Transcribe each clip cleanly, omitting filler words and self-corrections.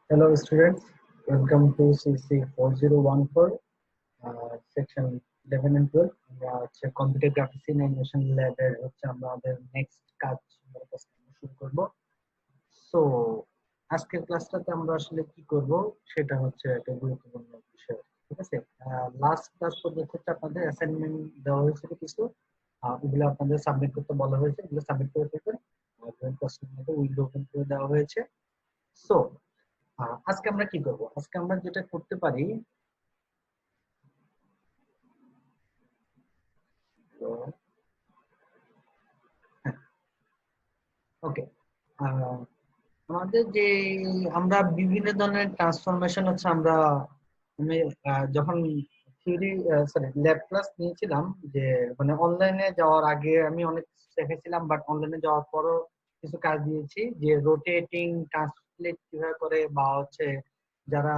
Hello students, welcome to CC 4014 section 11 and 12. আমরা হচ্ছে computer graphics in animation ল্যাবের হচ্ছে আমাদের নেক্সট কাজ শুরু করব। সো আজকের ক্লাসটাতে আমরা আসলে কি করব সেটা হচ্ছে একটা গুরুত্বপূর্ণ বিষয়। ঠিক আছে, লাস্ট ক্লাস পর্যন্ত হচ্ছে আপনাদের অ্যাসাইনমেন্ট দেওয়া হয়েছিল কিছু, ওগুলো আপনাদের সাবমিট করতে বলা হয়েছে, এগুলো সাবমিট করে দেবেন। উইন্ডো ওপেন করে দেওয়া হয়েছে। সো আজকে আমরা কি করব, আজকে আমরা যেটা করতে পারি, ওকে, আমাদের যে আমরা বিভিন্ন ধরনের ট্রান্সফরমেশন হচ্ছে আমরা আমি যখন থিওরি সরি ল্যাব ক্লাস নিয়েছিলাম, যে মানে অনলাইনে যাওয়ার আগে আমি অনেক দেখেছিলাম, বাট অনলাইনে যাওয়ার পরও কিছু কাজ দিয়েছি, যে রোটেটিং ট্রান্সলেট কিভাবে করে, বা হচ্ছে যারা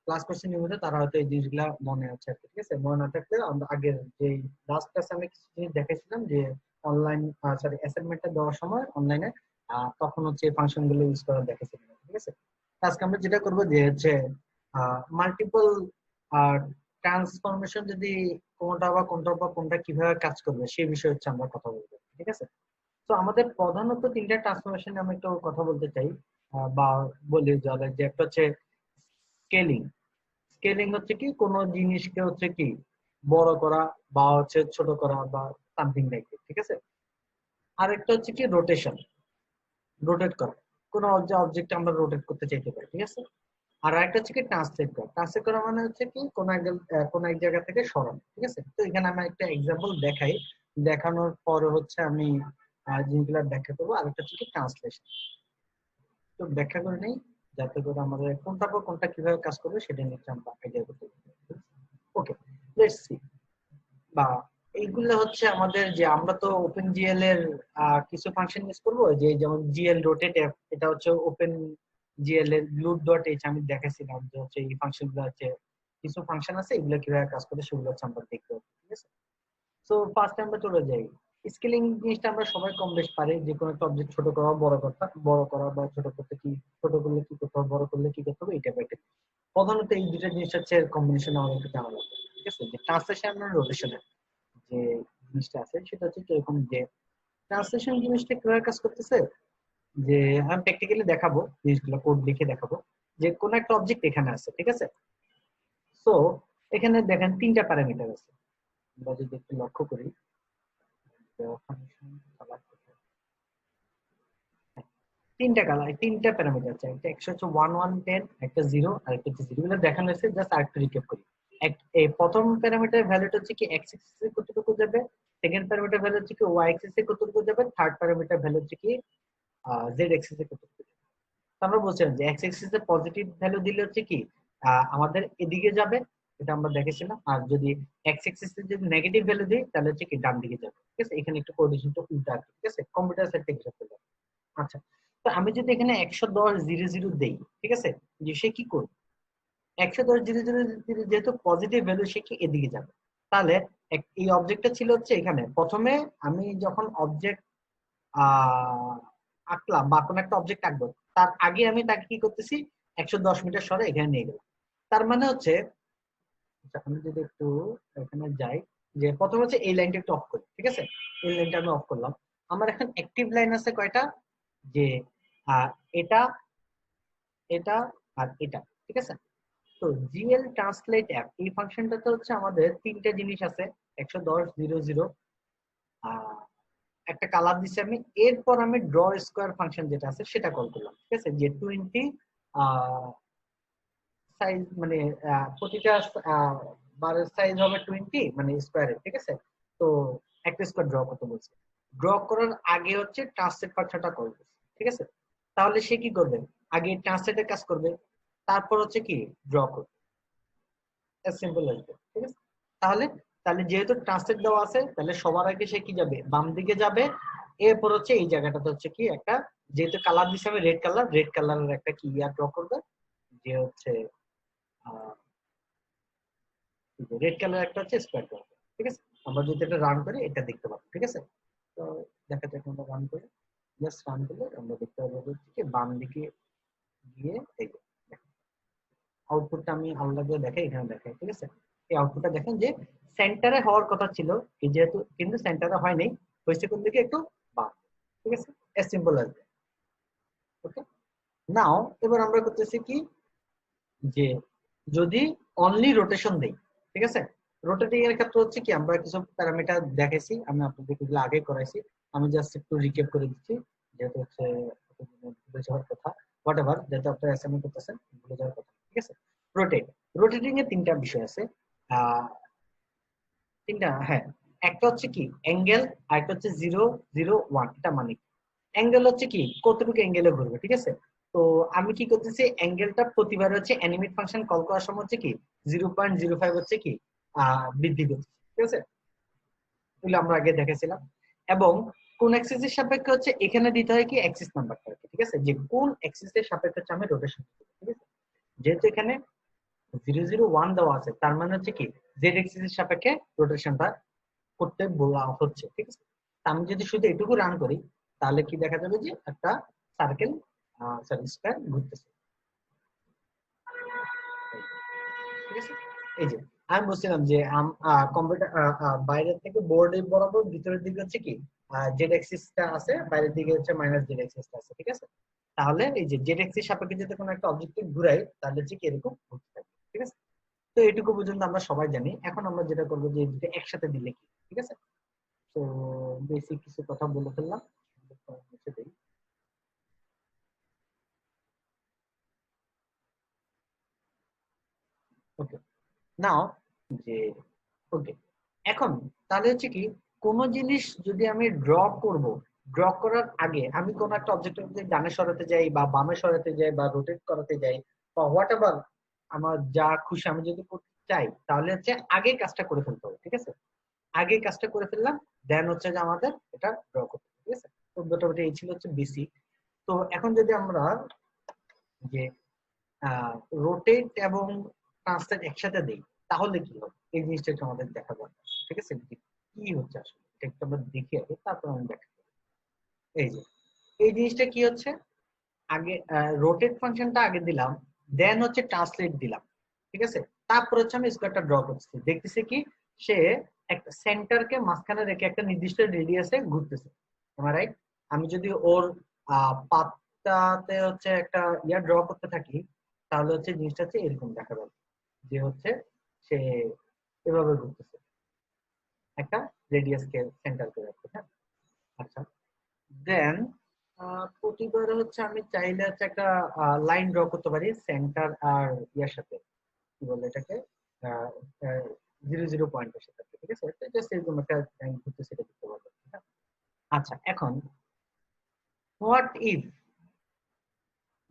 ক্লাস করছে নিয়মিত তারা হয়তো এই জিনিসগুলা মনে আছে আর কি। ঠিক আছে, মনে না থাকলে আমরা আগের যে লাস্ট ক্লাসে আমি কিছু জিনিস দেখেছিলাম, যে অনলাইন সরি অ্যাসাইনমেন্টটা দেওয়ার সময় অনলাইনে তখন হচ্ছে ফাংশন গুলো ইউজ করা দেখেছিলাম। ঠিক আছে, আজকে আমরা যেটা করবো যে হচ্ছে মাল্টিপল ট্রান্সফরমেশন যদি কোনটা কিভাবে কাজ করবে সেই বিষয়ে হচ্ছে আমরা কথা বলবো। ঠিক আছে, তো আমাদের প্রধানত তিনটা ট্রান্সফরমেশন আমি একটু কথা বলতে চাই, বা বলি যে একটা হচ্ছে স্কেলিং। স্কেলিং হচ্ছে কি কোনো জিনিসকে হচ্ছে কি বড় করা বা হচ্ছে ছোট করা বা সামথিং লাইক। ঠিক আছে, আরেকটা হচ্ছে কি রোটেশন, রোটেট করা, কোন অবজেক্ট আমরা রোটেট করতে চাইতে পারি। ঠিক আছে, আর একটা হচ্ছে কি ট্রান্সলেট করা। ট্রান্সলেট করা মানে হচ্ছে কি কোন এক জায়গা থেকে সরানো। ঠিক আছে, তো এখানে আমি একটা এক্সাম্পল দেখাই, দেখানোর পর হচ্ছে আমি জিনিসগুলো ব্যাখ্যা করবো। আরেকটা হচ্ছে কি ট্রান্সলেশন, তো ব্যাখ্যা করে নেই যাতে করে আমাদের কোনটা পর কোনটা কিভাবে কাজ করবে সেটা নিয়ে আমরা আইডিয়া করতে পারি। ওকে, লেটস সি। বা এইগুলো হচ্ছে আমাদের, যে আমরা তো ওপেন জিএল এর কিছু ফাংশন ইউজ করবো, যে যেমন জিএল রোটেট অ্যাপ, এটা হচ্ছে ওপেন জিএল এর গ্লুড ডট এইচ। আমি দেখাইছিলাম যে হচ্ছে এই ফাংশন গুলো হচ্ছে কিছু ফাংশন আছে, এগুলো কিভাবে কাজ করে সেগুলো হচ্ছে আমরা দেখবো। ঠিক আছে, সো ফার্স্ট আমরা চলে যাই। স্কেলিং জিনিসটা আমরা সবাই কম বেশ পারি, যে কোনো একটা অবজেক্ট ছোট করা বড় করা বা ছোট করতে কি, ছোট করলে কি করতে হবে, বড় করলে কি করতে হবে, এটা একটা প্রধানত এই দুটো জিনিস হচ্ছে কম্বিনেশন আমাদেরকে জানা লাগবে। ঠিক আছে, যে ট্রান্সলেশন আর রোটেশন যে জিনিসটা আছে সেটা হচ্ছে কিরকম, যে ট্রান্সলেশন জিনিসটা কিভাবে কাজ করতেছে, যে আমি প্র্যাকটিক্যালি দেখাবো, জিনিসগুলো কোড লিখে দেখাবো। যে কোন একটা অবজেক্ট এখানে আছে, ঠিক আছে, সো এখানে দেখেন তিনটা প্যারামিটার আছে। আমরা যদি একটু লক্ষ্য করি, তিনটা কালার, তিনটা প্যারামিটার আছে, একটা একশো হচ্ছে 1110, একটা 0 আর একটা 0। এগুলো দেখানো হয়েছে, জাস্ট আরেকটু রিক্যাপ করি। এই প্রথম প্যারামিটার ভ্যালুটা হচ্ছে কি এক্স অ্যাক্সিসে কতটুকু যাবে, সেকেন্ড প্যারামিটার ভ্যালু হচ্ছে কি ওয়াই অ্যাক্সিসে কতটুকু যাবে, থার্ড প্যারামিটার ভ্যালু হচ্ছে কি জেড অ্যাক্সিসে কতটুকু যাবে। তো আমরা বলছিলাম যে এক্স অ্যাক্সিসে পজিটিভ ভ্যালু দিলে হচ্ছে কি আমাদের এদিকে যাবে, এটা আমরা দেখেছিলাম। আর যদি এক্স অ্যাক্সিসে যদি নেগেটিভ ভ্যালু দিই তাহলে হচ্ছে কি ডান দিকে যাবে। ঠিক আছে, এখানে একটু কোঅর্ডিনেশনটা উল্টা আছে। ঠিক আছে, কম্পিউটার সাইড থেকে হিসাব করলে। আচ্ছা, তো আমি যদি এখানে 110 0 0 দেই, ঠিক আছে, যে সে কি করবে, 110 0 0 যেহেতু পজিটিভ ভ্যালু, সে কি এদিকে যাবে। তাহলে এই অবজেক্টটা ছিল হচ্ছে এখানে, প্রথমে আমি যখন অবজেক্ট আঁকলাম বা কোনো একটা অবজেক্ট আঁকবো, তার আগে আমি তাকে কি করতেছি, 110 মিটার সরে এখানে নিয়ে গেলাম। তার মানে হচ্ছে, আচ্ছা, আমি যদি একটু এখানে যাই, যে প্রথমে হচ্ছে এই লাইনটা একটু অফ করি। ঠিক আছে, এই লাইনটা আমি অফ করলাম। আমার এখন অ্যাক্টিভ লাইন আছে কয়টা, যে আহ, এটা, এটা আর এটা। ঠিক আছে, তো জিএল ট্রান্সলেট অ্যাপ এই ফাংশনটাতে হচ্ছে আমাদের তিনটা জিনিস আছে, 110 0 0, একটা কালার দিচ্ছি আমি, এরপর আমি ড্র স্কোয়ার ফাংশন যেটা আছে সেটা কল করলাম। ঠিক আছে, যে 20 সাইজ মানে প্রতিটা বারের সাইজ হবে 20 মানে স্কোয়ারে। ঠিক আছে, তো একটা স্কোয়ার ড্র করতে বলছে। ড্র করার আগে হচ্ছে ট্রান্সলেট ফাংশনটা কল করছে। ঠিক আছে, তাহলে সে কি করবে, আগে ট্রান্সলেটের কাজ করবে, তারপর হচ্ছে কি ড্র করবে। সিম্পল আসবে। ঠিক আছে, তাহলে তাহলে যেহেতু ট্রান্সলেট দেওয়া আছে, তাহলে সবার আগে সে কি যাবে, বাম দিকে যাবে। এরপর হচ্ছে এই জায়গাটাতে হচ্ছে কি একটা, যেহেতু কালার দিচ্ছে আমি রেড কালার, রেড কালারের একটা কি ইয়ার ড্র করবে, যে হচ্ছে রেড কালার একটা হচ্ছে স্কোয়ার ড্র করবে। ঠিক আছে, আমরা যদি এটা রান করি এটা দেখতে পাবো। ঠিক আছে, তো দেখা যাক আমরা রান করি, জাস্ট রান করলে আমরা দেখতে পাবো হচ্ছে কি বাম দিকে গিয়ে এই আউটপুটটা আমি আলাদা করে দেখাই, এখানে দেখাই, ঠিক আছে। এই আউটপুটটা দেখেন যে সেন্টারে হওয়ার কথা ছিল, এই যেহেতু কিন্তু সেন্টারে হয়নি, হয়েছে কোন দিকে একটু বাম, ঠিক আছে, এস সিম্পল অ্যাজ দ্যাট। ওকে, নাও এবার আমরা করতেছি কি, যে যদি অনলি রোটেশন দেই, ঠিক আছে, রোটেটিং এর ক্ষেত্রে হচ্ছে কি আমরা কিছু প্যারামিটার দেখেছি, আমি আপনাদেরকে এগুলো আগে করাইছি, আমি জাস্ট একটু রিক্যাপ করে দিচ্ছি, যেহেতু হচ্ছে ভুলে যাওয়ার কথা, হোয়াট এভার, যেহেতু আপনারা অ্যাসাইনমেন্ট করতেছেন, ভুলে যাওয়ার কথা, ঠিক আছে। রোটেট, রোটেটিং এর তিনটা বিষয় আছে, আহ তিনটা, হ্যাঁ, একটা হচ্ছে কি অ্যাঙ্গেল, আরেকটা হচ্ছে 0 0 1, এটা মানে অ্যাঙ্গেল হচ্ছে কি কতটুকু অ্যাঙ্গেলে ঘুরবে, ঠিক আছে। তো আমি কি করতেছি, অ্যাঙ্গেলটা প্রতিবার হচ্ছে অ্যানিমেট ফাংশন কল করার সময় হচ্ছে কি 0.05 হচ্ছে কি বৃদ্ধি করছে, ঠিক আছে, এগুলো আমরা আগে দেখেছিলাম। এবং কোন অ্যাক্সিস এর সাপেক্ষে হচ্ছে এখানে দিতে হয় কি অ্যাক্সিস নাম্বারটা, ঠিক আছে, যে কোন অ্যাক্সিস এর সাপেক্ষে হচ্ছে আমি রোটেশন, ঠিক আছে। যেহেতু এখানে 0 0 1 দেওয়া আছে, তার মানে হচ্ছে কি জেড অ্যাক্সিস এর সাপেক্ষে রোটেশনটা করতে বলা হচ্ছে, ঠিক আছে। আমি যদি শুধু এটুকু রান করি, তাহলে কি দেখা যাবে যে একটা সার্কেল, সরি স্কয়ার ঘুরতেছে, ঠিক আছে। এই যে আমি বলছিলাম যে কম্পিউটার বাইরের থেকে বোর্ডের বরাবর ভিতরের দিকে হচ্ছে কি জেড অ্যাক্সিসটা আছে, বাইরের দিকে হচ্ছে মাইনাস জেড অ্যাক্সিসটা আছে, ঠিক আছে। তাহলে এই যে জেড অ্যাক্সিস সাপেক্ষে যদি কোনো একটা অবজেক্টিভ ঘুরাই, তাহলে হচ্ছে কি এরকম ঘুরতে থাকবে, ঠিক আছে। তো এটুকু পর্যন্ত আমরা সবাই জানি, এখন আমরা যেটা করবো যে এই দুটো একসাথে দিলে কি, ঠিক আছে। তো বেসিক কিছু কথা বলে ফেললাম, মুছে দেই। ওকে, নাও যে ওকে, এখন তাহলে হচ্ছে কি কোন জিনিস যদি আমি ড্র করব, ড্র করার আগে আমি কোন একটা অবজেক্টের যদি ডানে সরাতে যাই বা বামে সরাতে যাই বা রোটেট করাতে যাই বা হোয়াট এভার, আমার যা খুশি আমি যদি করতে চাই, তাহলে হচ্ছে আগে কাজটা করে ফেলতে হবে, ঠিক আছে। আগে কাজটা করে ফেললাম, দেন হচ্ছে যে আমাদের এটা ড্র করতে হবে, ঠিক আছে। তো মোটামুটি এই ছিল হচ্ছে বেসিক। তো এখন যদি আমরা যে রোটেট এবং ট্রান্সলেট একসাথে দেই, তাহলে কি হবে এই জিনিসটা একটু আমাদের দেখা দরকার, ঠিক আছে, কি হচ্ছে আসলে এটা একটু আমরা দেখি আগে, তারপর আমি ব্যাখ্যা করব। এই যে এই জিনিসটা কি হচ্ছে, আগে রোটেট ফাংশনটা আগে দিলাম, দেন হচ্ছে ট্রান্সলেট দিলাম, ঠিক আছে। তারপর হচ্ছে আমি স্কোয়ারটা ড্র করতেছি, দেখতেছি কি সে একটা সেন্টারকে মাঝখানে রেখে একটা নির্দিষ্ট রেডিয়াসে ঘুরতেছে, রাইট। আমি যদি ওর পাতটাতে হচ্ছে একটা ইয়া ড্র করতে থাকি, তাহলে হচ্ছে জিনিসটা হচ্ছে এরকম দেখা যাবে, যে হচ্ছে সে এভাবে ঘুরতেছে একটা রেডিয়াসকে সেন্টার করে রাখতে, হ্যাঁ। আচ্ছা, দেন প্রতিবার হচ্ছে আমি চাইলে হচ্ছে একটা লাইন ড্র করতে পারি সেন্টার আর ইয়ার সাথে, কি বলে এটাকে, 0 0 পয়েন্টের সাথে, ঠিক আছে, জাস্ট এরকম একটা লাইন ঘুরতে সেটা দেখতে পারবো, হ্যাঁ? আচ্ছা, এখন হোয়াট ইফ,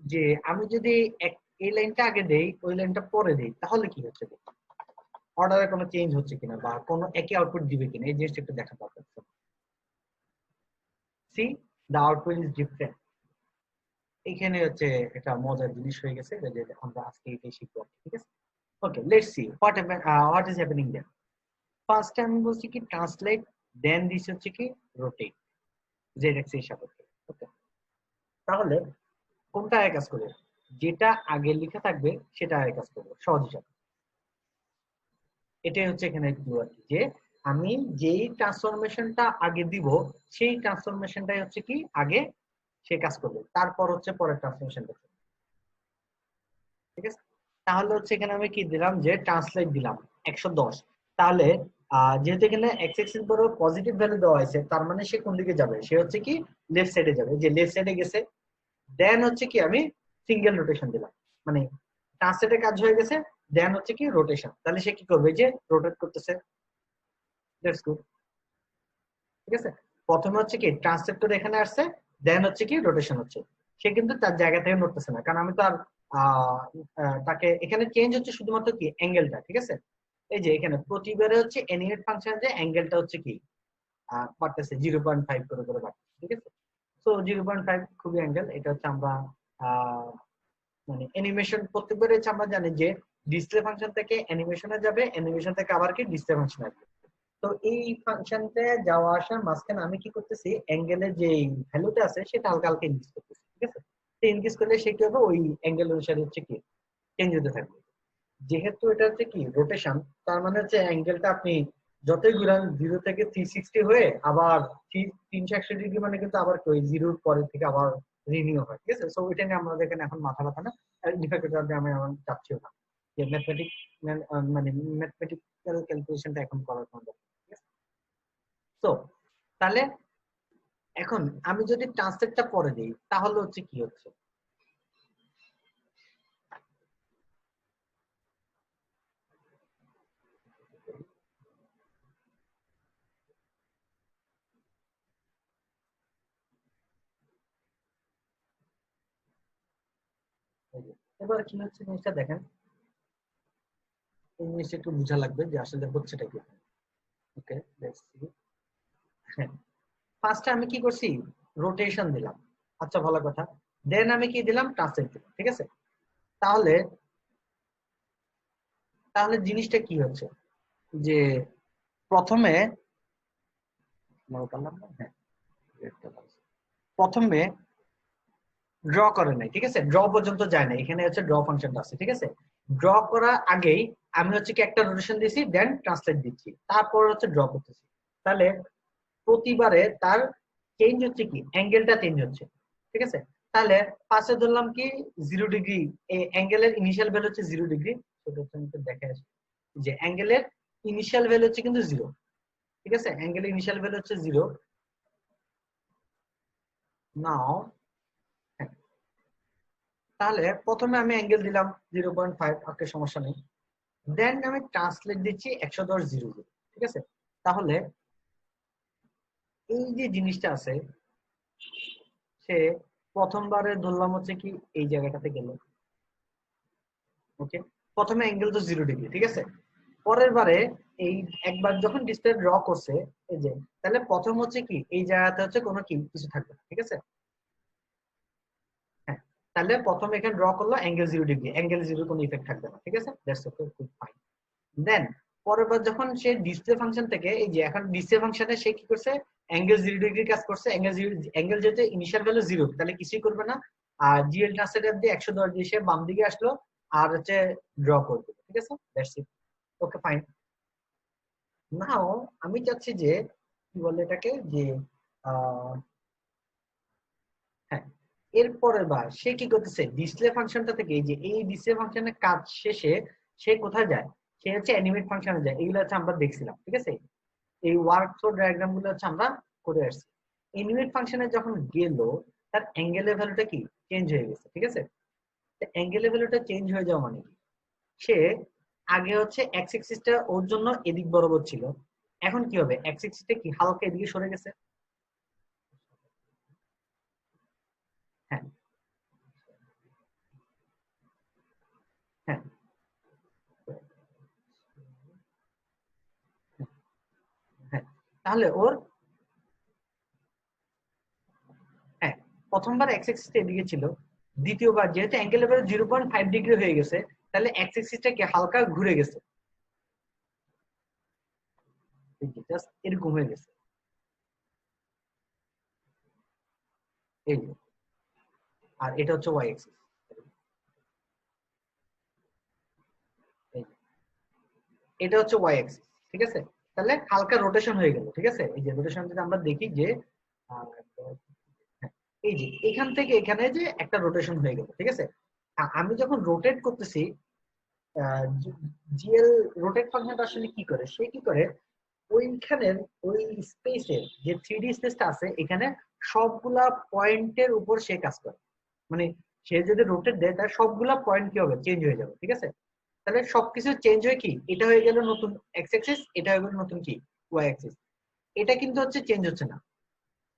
যে আমি যদি এই লাইনটা আগে দেই ওই লাইনটা পরে দেই, তাহলে কি হচ্ছে, অর্ডারে কোনো চেঞ্জ হচ্ছে কিনা বা কোনো একই আউটপুট দিবে কিনা, এই জিনিসটা একটু দেখা দরকার। See, the output is different. এখানে হচ্ছে একটা মজার জিনিস হয়ে গেছে, যে আমরা আজকে এটাই শিখবো, ঠিক আছে। Okay, let's see what is happening there. First আমি বলছি কি ট্রান্সলেট, দেন দিস হচ্ছে কি রোটেট, জেড এক্সিস সাপেক্ষে। ওকে, তাহলে কোনটা আগে কাজ করবে, যেটা আগে লেখা থাকবে সেটা আগে কাজ করবে, সহজ হিসাবে। এটাই হচ্ছে এখানে ক্লু আর কি, যে আমি যেই ট্রান্সফরমেশনটা আগে দিব সেই ট্রান্সফরমেশনটাই হচ্ছে কি আগে সে কাজ করবে, তারপর হচ্ছে পরের ট্রান্সফরমেশনটা, ঠিক আছে। তাহলে হচ্ছে এখানে আমি কি দিলাম, যে ট্রান্সলেট দিলাম 110, তাহলে যেহেতু এখানে এক্স এক্সিস বড় পজিটিভ ভ্যালু দেওয়া আছে, তার মানে সে কোন দিকে যাবে, সে হচ্ছে কি লেফট সাইডে যাবে, যে লেফট সাইডে গেছে। দেন হচ্ছে কি আমি সিঙ্গেল রোটেশন দিলাম, মানে ট্রান্সলেটের কাজ হয়ে গেছে, দেন হচ্ছে কি রোটেশন, তাহলে সে কি করবে, যে রোটেট করতেছে, দ্যাটস গুড, ঠিক আছে। প্রথমে হচ্ছে কি ট্রান্সলেট করে এখানে আসছে, দেন হচ্ছে কি রোটেশন হচ্ছে, সে কিন্তু তার জায়গা থেকে নড়তেছে না, কারণ আমি তো আর তাকে এখানে চেঞ্জ হচ্ছে শুধুমাত্র কি অ্যাঙ্গেলটা, ঠিক আছে। এই যে এখানে প্রতিবারে হচ্ছে অ্যানিমেট ফাংশন যে অ্যাঙ্গেলটা হচ্ছে কি বাড়তেছে 0.5 করে করে বাড়তেছে, ঠিক আছে। তো 0.5 খুবই অ্যাঙ্গেল, এটা হচ্ছে আমরা আহ মানে অ্যানিমেশন প্রত্যেকবার হচ্ছে আমরা জানি যে ডিসপ্লে ফাংশন থেকে অ্যানিমেশনে যাবে, অ্যানিমেশন থেকে আবার কি ডিসপ্লে ফাংশন আসবে। তো এই ফাংশনটা যাওয়া আসার মাঝখানে আমি কি করতেছি, অ্যাঙ্গেলের যে ভ্যালুটা আছে সেটা হালকা হালকা ইনক্রিজ করতেছি, ঠিক আছে। ইনক্রিজ করলে সে কি হবে, ওই অ্যাঙ্গেল অনুসারে হচ্ছে কি চেঞ্জ হতে থাকবে। যেহেতু এটা হচ্ছে কি রোটেশন, তার মানে হচ্ছে অ্যাঙ্গেলটা আপনি যতই ঘুরান 0 থেকে 360 হয়ে আবার 360 ডিগ্রি, মানে কিন্তু আবার ওই জিরোর পরে থেকে আবার রিনিউ হয়, ঠিক আছে। সো ওইটা নিয়ে আমাদের এখানে এখন মাথা ব্যথা না, ইনফ্যাক্ট এটা আমি এখন চাচ্ছিও না যে মানে ম্যাথমেটিক্যাল ক্যালকুলেশনটা এখন করার কোনো দরকার নেই, ঠিক আছে। তো তাহলে এখন আমি যদি ট্রান্সলেটটা পরে দিই তাহলে হচ্ছে কি হচ্ছে, এবার কি হচ্ছে জিনিসটা দেখেন, এই জিনিসটা একটু বোঝা লাগবে যে আসলে হচ্ছেটা কি। ওকে, লেটস সি। হ্যাঁ, ফার্স্টে আমি কি করছি, রোটেশন দিলাম, আচ্ছা ভালো কথা। দেন আমি কি দিলাম, ট্রান্সলেট দিলাম, ঠিক আছে। তাহলে তাহলে জিনিসটা কি হচ্ছে যে প্রথমে হ্যাঁ, প্রথমে ড্র করে নাই, ঠিক আছে, ড্র পর্যন্ত যায় না, এখানে হচ্ছে ড্র ফাংশনটা আছে, ঠিক আছে। ড্র করার আগেই আমি হচ্ছে কি একটা রোটেশন দিছি, দেন ট্রান্সলেট দিচ্ছি, তারপর হচ্ছে ড্র করতেছি। তাহলে প্রতিবারে তার চেঞ্জ হচ্ছে কি, অ্যাঙ্গেলটা চেঞ্জ হচ্ছে, ঠিক আছে। তাহলে পাশে ধরলাম কি 0 ডিগ্রি, এই অ্যাঙ্গেলের ইনিশিয়াল ভ্যালু হচ্ছে 0 ডিগ্রি। সেটা হচ্ছে আমি দেখে আসি যে অ্যাঙ্গেলের ইনিশিয়াল ভ্যালু হচ্ছে কিন্তু 0, ঠিক আছে, অ্যাঙ্গেলের ইনিশিয়াল ভ্যালু হচ্ছে 0। নাও তাহলে প্রথমে আমি অ্যাঙ্গেল দিলাম 0.5, ওকে সমস্যা নেই। দেন আমি ট্রান্সলেট দিচ্ছি 110 0, ঠিক আছে। তাহলে এই যে জিনিসটা আছে, সে প্রথমবারে ধরলাম হচ্ছে কি এই জায়গাটাতে গেল, ওকে। প্রথমে অ্যাঙ্গেল তো 0 ডিগ্রি, ঠিক আছে। পরের বারে এই একবার যখন ডিসপ্লে ড্র করছে, এই যে, তাহলে প্রথম হচ্ছে কি এই জায়গাতে হচ্ছে কোনো কি কিছু থাকবে না, ঠিক আছে। হ্যাঁ, তাহলে প্রথম এখানে ড্র করলো অ্যাঙ্গেল 0 ডিগ্রি, অ্যাঙ্গেল 0 কোনো ইফেক্ট থাকবে না, ঠিক আছে, দ্যাটস ওকে, খুব ফাইন। দেন পরের বার যখন সে ডিসপ্লে ফাংশন থেকে, এই যে এখন ডিসপ্লে ফাংশনে সে কি করছে, অ্যাঙ্গেল 0 ডিগ্রি কাজ করছে, অ্যাঙ্গেল যেহেতু ইনিশিয়াল ভ্যালু 0, তাহলে কিছুই করবে না। আর জিএল ট্রান্সলেটর দিয়ে 110 দিয়ে সে বাম দিকে আসলো আর হচ্ছে ড্র করবে, ঠিক আছে, দ্যাটস ইট, ওকে ফাইন। নাও আমি চাচ্ছি যে কি বলে এটাকে যে আহ হ্যাঁ, এর পরের বার সে কি করতেছে, ডিসপ্লে ফাংশনটা থেকে এই যে এই ডিসপ্লে ফাংশনের কাজ শেষে সে কোথায় যায়, সে হচ্ছে অ্যানিমেট ফাংশনে যায়। এগুলো হচ্ছে আমরা দেখছিলাম, ঠিক আছে, এই ওয়ার্ক ফ্লো ডায়াগ্রাম গুলো হচ্ছে আমরা করে আসছি। অ্যানিমেট ফাংশনে যখন গেল, তার অ্যাঙ্গেলের ভ্যালুটা কি চেঞ্জ হয়ে গেছে, ঠিক আছে। অ্যাঙ্গেলের ভ্যালুটা চেঞ্জ হয়ে যাওয়া মানে কি, সে আগে হচ্ছে এক্স এক্সিসটা ওর জন্য এদিক বরাবর ছিল, এখন কি হবে, এক্স এক্সিসটা কি হালকা এদিকে সরে গেছে। হ্যাঁ, হ্যাঁ, হ্যাঁ, তাহলে ওর, হ্যাঁ, প্রথমবার এক্স এক্সিসটা এদিকে ছিল, দ্বিতীয়বার যেহেতু অ্যাঙ্গেল লেভেল 0.5 ডিগ্রি হয়ে গেছে, তাহলে এক্স এক্সিসটা কি হালকা ঘুরে গেছে, জাস্ট এরকম হয়ে গেছে, এই যে। আর এটা হচ্ছে ওয়াই এক্সিস, এটা হচ্ছে ওয়াই এক্সিস, ঠিক আছে। তাহলে হালকা রোটেশন হয়ে গেল, ঠিক আছে। এই যে রোটেশন যদি আমরা দেখি যে আহ, এই যে এখান থেকে এখানে যে একটা রোটেশন হয়ে গেল, ঠিক আছে। আমি যখন রোটেট করতেছি, জিএল রোটেট ফাংশনটা আসলে কি করে, সে কি করে ওইখানের ওই স্পেসের যে 3D স্পেসটা আছে এখানে সবগুলা পয়েন্টের উপর সে কাজ করে, মানে সে যদি রোটেট দেয় তার সবগুলা পয়েন্ট কি হবে, চেঞ্জ হয়ে যাবে, ঠিক আছে। তাহলে সবকিছু চেঞ্জ হয়ে কি এটা হয়ে গেল নতুন এক্স অ্যাক্সিস, এটা হয়ে গেল নতুন কি ওয়াই অ্যাক্সিস। এটা কিন্তু হচ্ছে চেঞ্জ হচ্ছে না,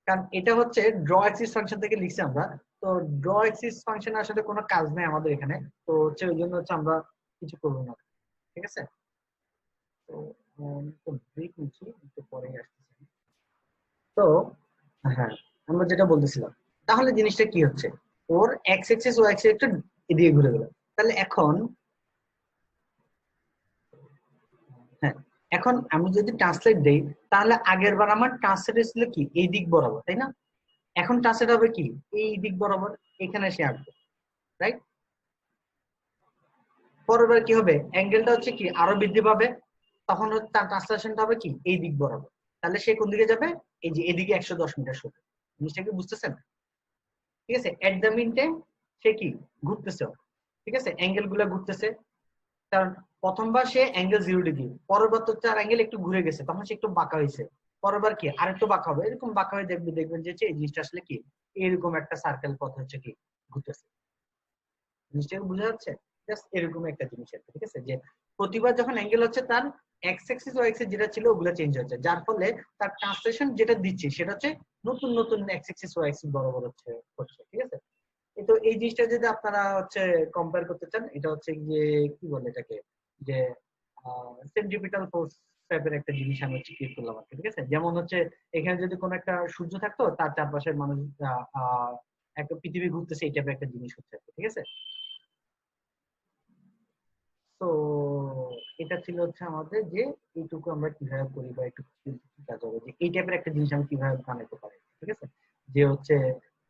কারণ এটা হচ্ছে ড্র অ্যাক্সিস ফাংশন থেকে লিখছি আমরা। তো ড্র অ্যাক্সিস ফাংশনে আসলে কোনো কাজ নেই আমাদের এখানে, তো হচ্ছে ওই জন্য হচ্ছে আমরা কিছু করবো না, ঠিক আছে। তো তো ব্রেক নিচ্ছি, একটু পরে আসতেছি। তো হ্যাঁ, আমরা যেটা বলতেছিলাম, তাহলে জিনিসটা কি হচ্ছে, ওর এক্স অ্যাক্সিস ওয়াই অ্যাক্সিস একটু এদিকে ঘুরে গেল। তাহলে এখন, হ্যাঁ, এখন আমি যদি ট্রান্সলেট দেই, তাহলে আগের বার আমার ট্রান্সলেট ছিল কি এই দিক বরাবর, তাই না। এখন ট্রান্সলেট হবে কি এই দিক বরাবর, এখানে এসে আসবে, রাইট? পরের কি হবে, অ্যাঙ্গেলটা হচ্ছে কি আরো বৃদ্ধি পাবে, তখন তার ট্রান্সলেশনটা হবে কি এই দিক বরাবর। তাহলে সে কোন দিকে যাবে, এই যে এদিকে 110 মিটার সোজা। জিনিসটা কি বুঝতেছেন? ঠিক আছে, এট দ্য মিন টাইম সে কি ঘুরতেছে, ঠিক আছে, অ্যাঙ্গেল গুলা ঘুরতেছে। কারণ প্রথমবার সে অ্যাঙ্গেল 0 ডিগ্রি, পরেরবার তো তার অ্যাঙ্গেল একটু ঘুরে গেছে, তখন সে একটু বাঁকা হয়েছে, পরেরবার কি আরেকটু বাঁকা হবে, এরকম বাঁকা হয়ে দেখবেন যে এই জিনিসটা আসলে কি এরকম একটা সার্কেল পথ হচ্ছে কি ঘুরতেছে। জিনিসটা বোঝা যাচ্ছে? জাস্ট এরকম একটা জিনিস আছে, ঠিক আছে, যে প্রতিবার যখন অ্যাঙ্গেল হচ্ছে তার এক্স অ্যাক্সিস ওয়াই অ্যাক্সিস যেটা ছিল ওগুলো চেঞ্জ হচ্ছে, যার ফলে তার ট্রান্সলেশন যেটা দিচ্ছে সেটা হচ্ছে নতুন নতুন এক্স অ্যাক্সিস ওয়াই অ্যাক্সিস বরাবর হচ্ছে, ঠিক আছে। তো এই জিনিসটা যদি আপনারা হচ্ছে কম্পেয়ার করতে চান, এটা হচ্ছে যে কি বলে এটাকে, যে সেন্ট্রিপিটাল ফোর্স টাইপের একটা জিনিস আমি হচ্ছে ক্রিয়েট করলাম আর কি, ঠিক আছে। যেমন হচ্ছে এখানে যদি কোনো একটা সূর্য থাকতো, তার চারপাশের মানুষ একটা পৃথিবী ঘুরতেছে, এই টাইপের একটা জিনিস হচ্ছে, ঠিক আছে। তো এটা ছিল হচ্ছে আমাদের যে এইটুকু আমরা কিভাবে করি বা একটু কাজ হবে, যে এই টাইপের একটা জিনিস আমি কিভাবে বানাতে পারি, ঠিক আছে, যে হচ্ছে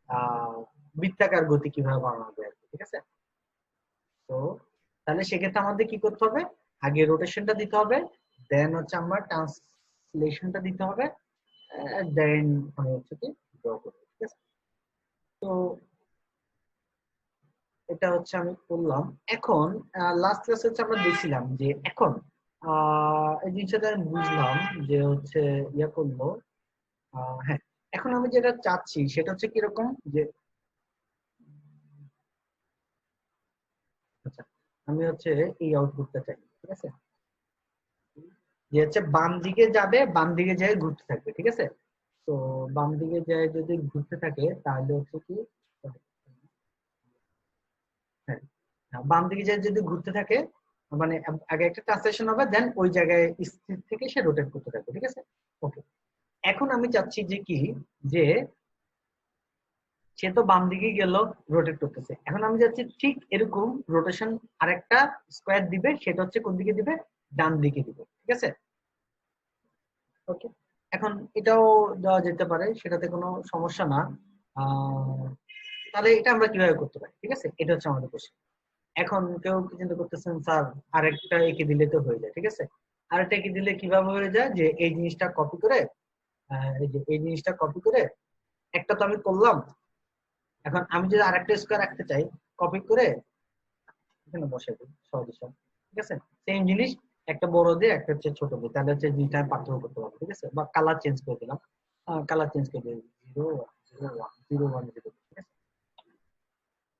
আহ বৃত্তাকার গতি কিভাবে বানানো যায়, ঠিক আছে। তো তাহলে সেক্ষেত্রে আমাদের কি করতে হবে, আগে রোটেশনটা দিতে হবে, দেন হচ্ছে আমরা ট্রান্সলেশনটা দিতে হবে, দেন আমি হচ্ছে কি ড্র করবো, ঠিক আছে। তো এটা হচ্ছে আমি করলাম। এখন লাস্ট ক্লাসে হচ্ছে আমরা দেখছিলাম যে এখন এই জিনিসটা আমি বুঝলাম যে হচ্ছে ইয়া করলো, হ্যাঁ, এখন আমি যেটা চাচ্ছি সেটা হচ্ছে কিরকম যে আচ্ছা, আমি হচ্ছে এই আউটপুটটা চাই, ঠিক আছে, যে হচ্ছে বাম দিকে যাবে, বাম দিকে যায় ঘুরতে থাকবে, ঠিক আছে। তো বাম দিকে যায় যদি ঘুরতে থাকে তাহলে হচ্ছে কি, হ্যাঁ, বাম দিকে যায় যদি ঘুরতে থাকে, মানে আগে একটা ট্রান্সলেশন হবে, দেন ওই জায়গায় স্থির থেকে সে রোটেট করতে থাকবে, ঠিক আছে। ওকে, এখন আমি চাচ্ছি যে কি, যে সে তো বাম দিকে গেল, রোটেট করতেছে, এখন আমি যাচ্ছি ঠিক এরকম রোটেশন আরেকটা স্কোয়ার দিবে, সেটা হচ্ছে কোন দিকে দিবে, ডান দিকে দিবে, ঠিক আছে। ওকে, এখন এটাও দেওয়া যেতে পারে, সেটাতে কোনো সমস্যা না। আহ তাহলে এটা আমরা কিভাবে করতে পারি, ঠিক আছে, এটা হচ্ছে আমাদের কোশ্চেন। এখন কেউ কি চিন্তা করতেছেন, স্যার আরেকটা এঁকে দিলে তো হয়ে যায়, ঠিক আছে। আরেকটা এঁকে দিলে কিভাবে হয়ে যায়, যে এই জিনিসটা কপি করে, এই যে এই জিনিসটা কপি করে একটা তো আমি করলাম, এখন আমি যদি আরেকটা স্কোয়ার রাখতে চাই, কপি করে এখানে বসে দিই সহজ, ঠিক আছে। সেম জিনিস একটা বড় দিয়ে একটা হচ্ছে ছোট দিয়ে, তাহলে হচ্ছে জিনিসটা আমি পার্থক্য করতে পারবো, ঠিক আছে। বা কালার চেঞ্জ করে দিলাম, কালার চেঞ্জ করে দিই 0 1 0 1 0, ঠিক আছে।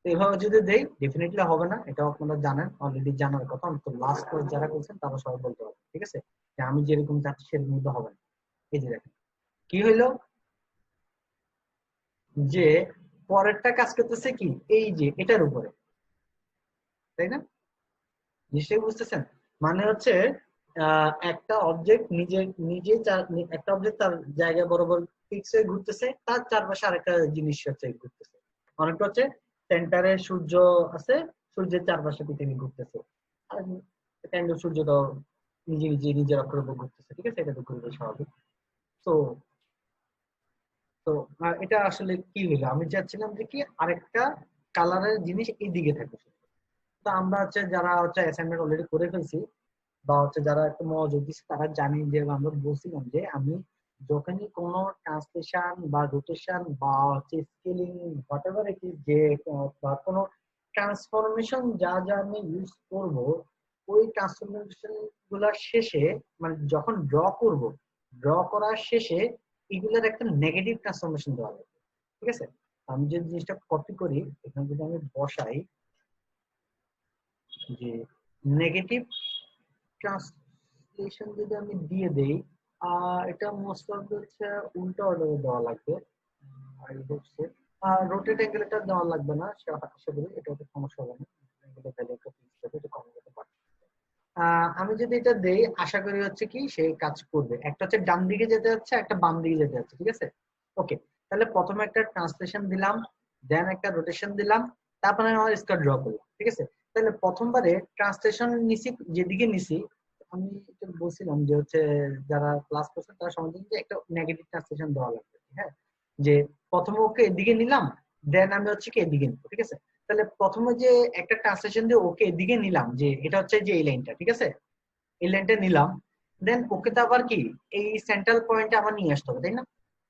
তো এভাবে যদি দেই ডেফিনেটলি হবে না, এটাও আপনারা জানেন, অলরেডি জানার কথা, অন্তত লাস্ট ক্লাস যারা করছেন তারা সবাই বলতে পারবে, ঠিক আছে, যে আমি যেরকম চাচ্ছি সেরকম তো হবে না। এই যে দেখেন কি হইলো, যে পরেরটা কাজ করতেছে কি এই যে এটার উপরে, তাই না? নিশ্চয়ই বুঝতেছেন, মানে হচ্ছে একটা অবজেক্ট নিজে নিজে একটা অবজেক্ট তার জায়গা বরাবর ফিক্স হয়ে ঘুরতেছে, তার চারপাশে আরেকটা জিনিস হচ্ছে ঘুরতেছে। অনেকটা হচ্ছে সেন্টারে সূর্য আছে, সূর্যের চারপাশে পৃথিবী ঘুরতেছে, আর কাইন্ড সূর্যটাও নিজে নিজে নিজের অক্ষের উপর ঘুরতেছে, ঠিক আছে, এটা তো ঘুরবে স্বাভাবিক। তো তো এটা আসলে কি হলো, আমি চাচ্ছিলাম যে কি আরেকটা কালারের জিনিস এইদিকে থাকে। তো আমরা হচ্ছে যারা হচ্ছে অ্যাসাইনমেন্ট অলরেডি করে ফেলছি, বা হচ্ছে যারা একটু মনোযোগ দিচ্ছে তারা জানি, যে আমরা বলছিলাম যে আমি যখনই কোনো ট্রান্সলেশন বা রোটেশন বা হচ্ছে স্কেলিং হোয়াটএভার ইট ইজ, যে বা কোনো ট্রান্সফরমেশন যা যা আমি ইউজ করব, ওই ট্রান্সফরমেশন গুলার শেষে, মানে যখন ড্র করব, ড্র করার শেষে এগুলোর একটা নেগেটিভ ট্রান্সফরমেশন দেওয়া হবে, ঠিক আছে। আমি যে জিনিসটা কপি করি, এখানে যদি আমি বসাই যে নেগেটিভ ট্রান্সলেশন যদি আমি দিয়ে দেই, এটা মোস্ট অফ হচ্ছে উল্টো অর্ডারে দেওয়া লাগবে, I hope so. Rotate angle এটা দেওয়া লাগবে না, আশা করি এটা তো সমস্যা হবে না, অ্যাঙ্গেলের ভ্যালু একটু ফিক্স হবে, এটা কমে যেতে পারে। আমি যদি এটা দেই আশা করি হচ্ছে কি সেই কাজ করবে, একটা হচ্ছে ডান দিকে যেতে যাচ্ছে, একটা বাম দিকে যেতে যাচ্ছে, ঠিক আছে। ওকে, তাহলে প্রথমে একটা ট্রান্সলেশন দিলাম, দেন একটা রোটেশন দিলাম, তারপরে আমার স্কয়ার ড্র করলাম, ঠিক আছে। তাহলে প্রথমবারে ট্রান্সলেশন নিছি যেদিকে নিছি, আমি তো বলছিলাম যে হচ্ছে যারা ক্লাস করছে তারা সমাজে যে একটা নেগেটিভ ট্রান্সলেশন দেওয়া লাগবে, হ্যাঁ। যে প্রথমে ওকে এদিকে নিলাম, দেন আমি হচ্ছে কি এদিকে নিবো, ঠিক আছে। তাহলে প্রথমে যে একটা ট্রান্সলেশন দিয়ে ওকে এদিকে নিলাম, যে এটা হচ্ছে যে এই লাইনটা, ঠিক আছে, এই লাইনটা নিলাম, দেন ওকে তো আবার কি এই সেন্ট্রাল পয়েন্টে আবার নিয়ে আসতে হবে, তাই না?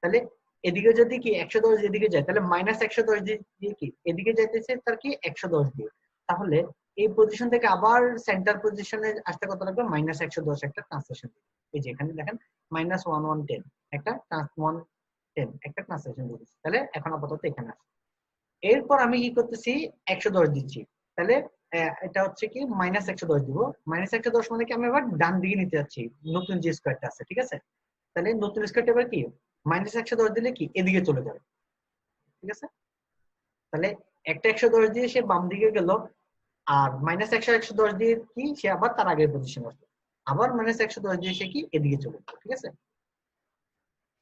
তাহলে এদিকে যদি কি 110 এদিকে যায়, তাহলে -110 দিয়ে কি এদিকে যাইতেছে তার কি 110 দিয়ে। তাহলে এই পজিশন থেকে আবার সেন্টার পজিশনে আসতে কত লাগবে? -110 একটা ট্রান্সলেশন। এই যে এখানে দেখেন -1110 একটা 110 একটা ট্রান্সলেশন দিয়েছি। তাহলে এখন আপাতত এখানে আছে। এরপর আমি কি করতেছি? 110 দিচ্ছি। তাহলে এটা হচ্ছে কি -110 দিব। -110 মানে কি আমি আবার ডান দিকে নিতে যাচ্ছি, নতুন যে স্কোয়ারটা আছে, ঠিক আছে। তাহলে নতুন স্কোয়ারটা এবার কি -110 দিলে কি এদিকে চলে যাবে, ঠিক আছে। তাহলে একটা 110 দিয়ে সে বাম দিকে গেল, আর -110 দিয়ে কি সে আবার তার আগের পজিশন আসবে, আবার -110 দিয়ে সে কি এদিকে চলে যাবে, ঠিক আছে।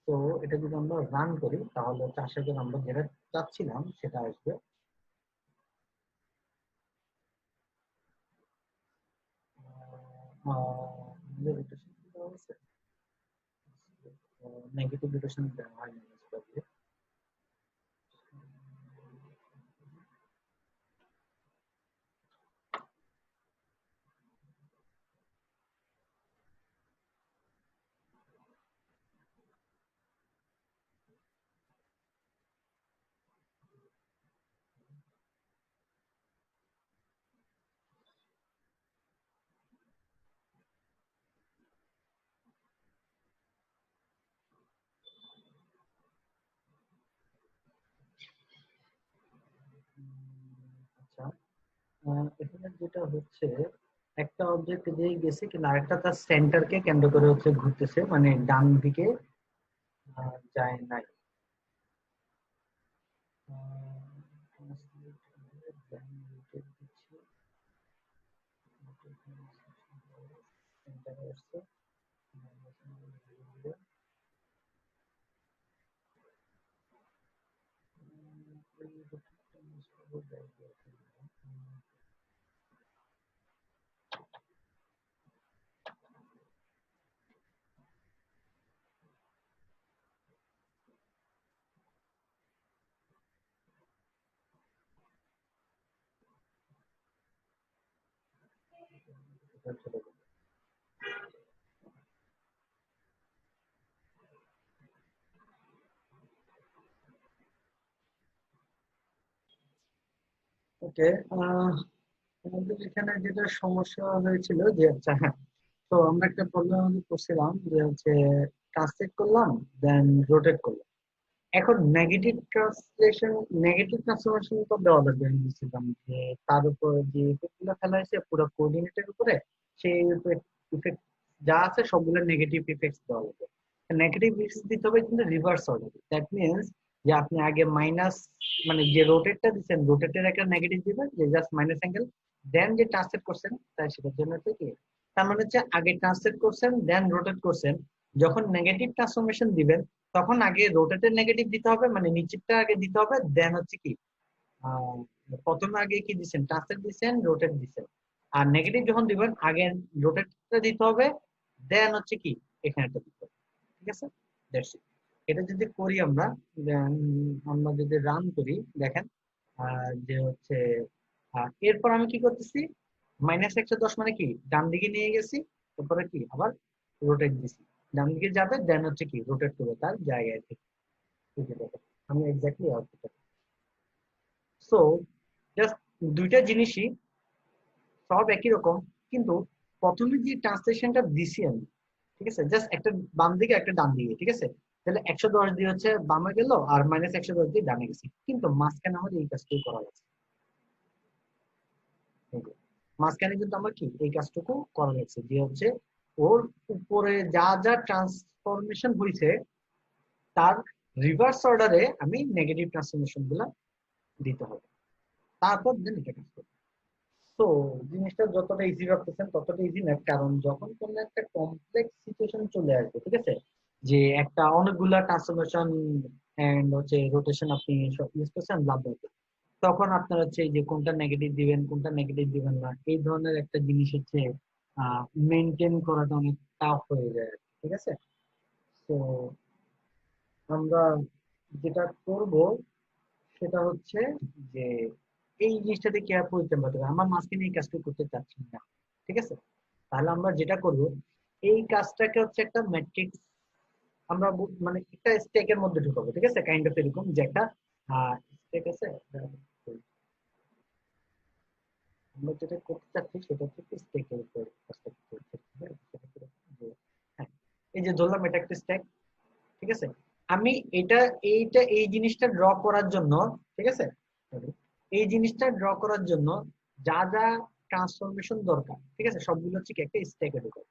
তো এটা যদি আমরা রান করি তাহলে আশা করি আমরা যেটা চাচ্ছিলাম সেটা আসবে। নেগেটিভ রোটেশন দেওয়া হয়নি প্রবলেম। আচ্ছা, এখানে যেটা হচ্ছে একটা অবজেক্ট দিয়ে গেছে কিন্তু আরেকটা তার সেন্টারকে কেন্দ্র করে হচ্ছে ঘুরতেছে, মানে ডান দিকে যায় নাই। ওকে, আমাদের এখানে যেটা সমস্যা হয়েছিল যে আচ্ছা হ্যাঁ, তো আমরা একটা প্রবলেম করছিলাম যে হচ্ছে ট্রান্সলেট করলাম, দেন রোটেট করলাম। এখন নেগেটিভ ট্রান্সফরমেশন তো দেওয়া লাগবে, আমি বুঝছিলাম যে তার উপর যে ইফেক্ট গুলো ফেলা হয়েছে পুরো কোঅর্ডিনেটের উপরে, সেই ইফেক্ট যা আছে সবগুলো নেগেটিভ ইফেক্টস দেওয়া লাগবে। নেগেটিভ ইফেক্টস দিতে হবে কিন্তু রিভার্স অর্ডারে। দ্যাট মিনস যে আপনি আগে মাইনাস, মানে যে রোটেটটা দিচ্ছেন রোটেটের একটা নেগেটিভ দিবেন, যে জাস্ট মাইনাস অ্যাঙ্গেল, দেন যে ট্রান্সলেট করছেন তাই সেটার জন্য হচ্ছে কি, তার মানে হচ্ছে আগে ট্রান্সলেট করছেন দেন রোটেট করছেন। যখন নেগেটিভ ট্রান্সফরমেশন দিবেন তখন আগে রোটেটের নেগেটিভ দিতে হবে, মানে নিচেরটা আগে দিতে হবে, দেন হচ্ছে কি আহ, প্রথমে আগে কি দিচ্ছেন? ট্রান্সলেট দিচ্ছেন, রোটেট দিচ্ছেন। আর নেগেটিভ যখন দিবেন আগে রোটেটটা দিতে হবে, দেন হচ্ছে কি এখানে একটা দিতে হবে, ঠিক আছে। That's it. এটা যদি করি আমরা, then আমরা যদি রান করি, দেখেন যে হচ্ছে এরপর আমি কি করতেছি? -110 মানে কি ডান দিকে নিয়ে গেছি, তারপরে কি আবার রোটেট দিছি, ডান দিকে যাবে, দেন হচ্ছে কি রোটেট করবে তার জায়গায় থেকে। এই যে দেখেন, আমি এক্স্যাক্টলি আউটপুট। সো জাস্ট দুইটা জিনিসই সব একই রকম, কিন্তু প্রথমে যে ট্রান্সলেশনটা দিছি আমি, ঠিক আছে, জাস্ট একটা বাম দিকে একটা ডান দিকে, ঠিক আছে। তাহলে 110 দিয়ে হচ্ছে বামে গেল, আর -110 দিয়ে ডানে গেছি, কিন্তু মাঝখানে আমাদের এই কাজটাই করা লাগছে। এই যে, মাঝখানে কিন্তু আমার কি এই কাজটুকু করা লাগছে, যে হচ্ছে ওর উপরে যা যা ট্রান্সফরমেশন হয়েছে তার রিভার্স অর্ডারে আমি নেগেটিভ ট্রান্সফরমেশন গুলা দিতে হবে, তারপর দেন এটা কাজ করবে। তো জিনিসটা যতটা ইজি ভাবতেছেন ততটা ইজি না, কারণ যখন কোন একটা কমপ্লেক্স সিচুয়েশন চলে আসবে, ঠিক আছে, যে একটা অনেকগুলা ট্রান্সফরমেশন এন্ড হচ্ছে রোটেশন আপনি সব ইউজ করছেন লাভ হবে, তখন আপনার হচ্ছে এই যে কোনটা নেগেটিভ দিবেন কোনটা নেগেটিভ দিবেন না, এই ধরনের একটা জিনিস হচ্ছে মেনটেন করাটা অনেক টাফ হয়ে যায় আর কি, ঠিক আছে। তো আমরা যেটা করব সেটা হচ্ছে যে এই জিনিসটাতে কি আর পরিত্রাণ পাতে হবে, আমার মাঝখানে এই কাজটা করতে চাচ্ছি না, ঠিক আছে। তাহলে আমরা যেটা করব, এই কাজটাকে হচ্ছে একটা ম্যাট্রিক্স, আমরা মানে একটা স্টেকের মধ্যে ঢুকাবো, ঠিক আছে, কাইন্ড অফ এরকম যে একটা স্টেক আছে। আমরা যেটা করতে চাচ্ছি সেটা হচ্ছে স্টেকের উপর কাজটা করতে হচ্ছে, হ্যাঁ, সেটা কিরকম যে, হ্যাঁ, এই যে ধরলাম এটা একটা স্টেক, ঠিক আছে। আমি এটা এই জিনিসটা ড্র করার জন্য, ঠিক আছে, এই জিনিসটা ড্র করার জন্য যা যা ট্রান্সফরমেশন দরকার, ঠিক আছে, সবগুলো হচ্ছে কি একটা স্টেকে ঢুকাবো,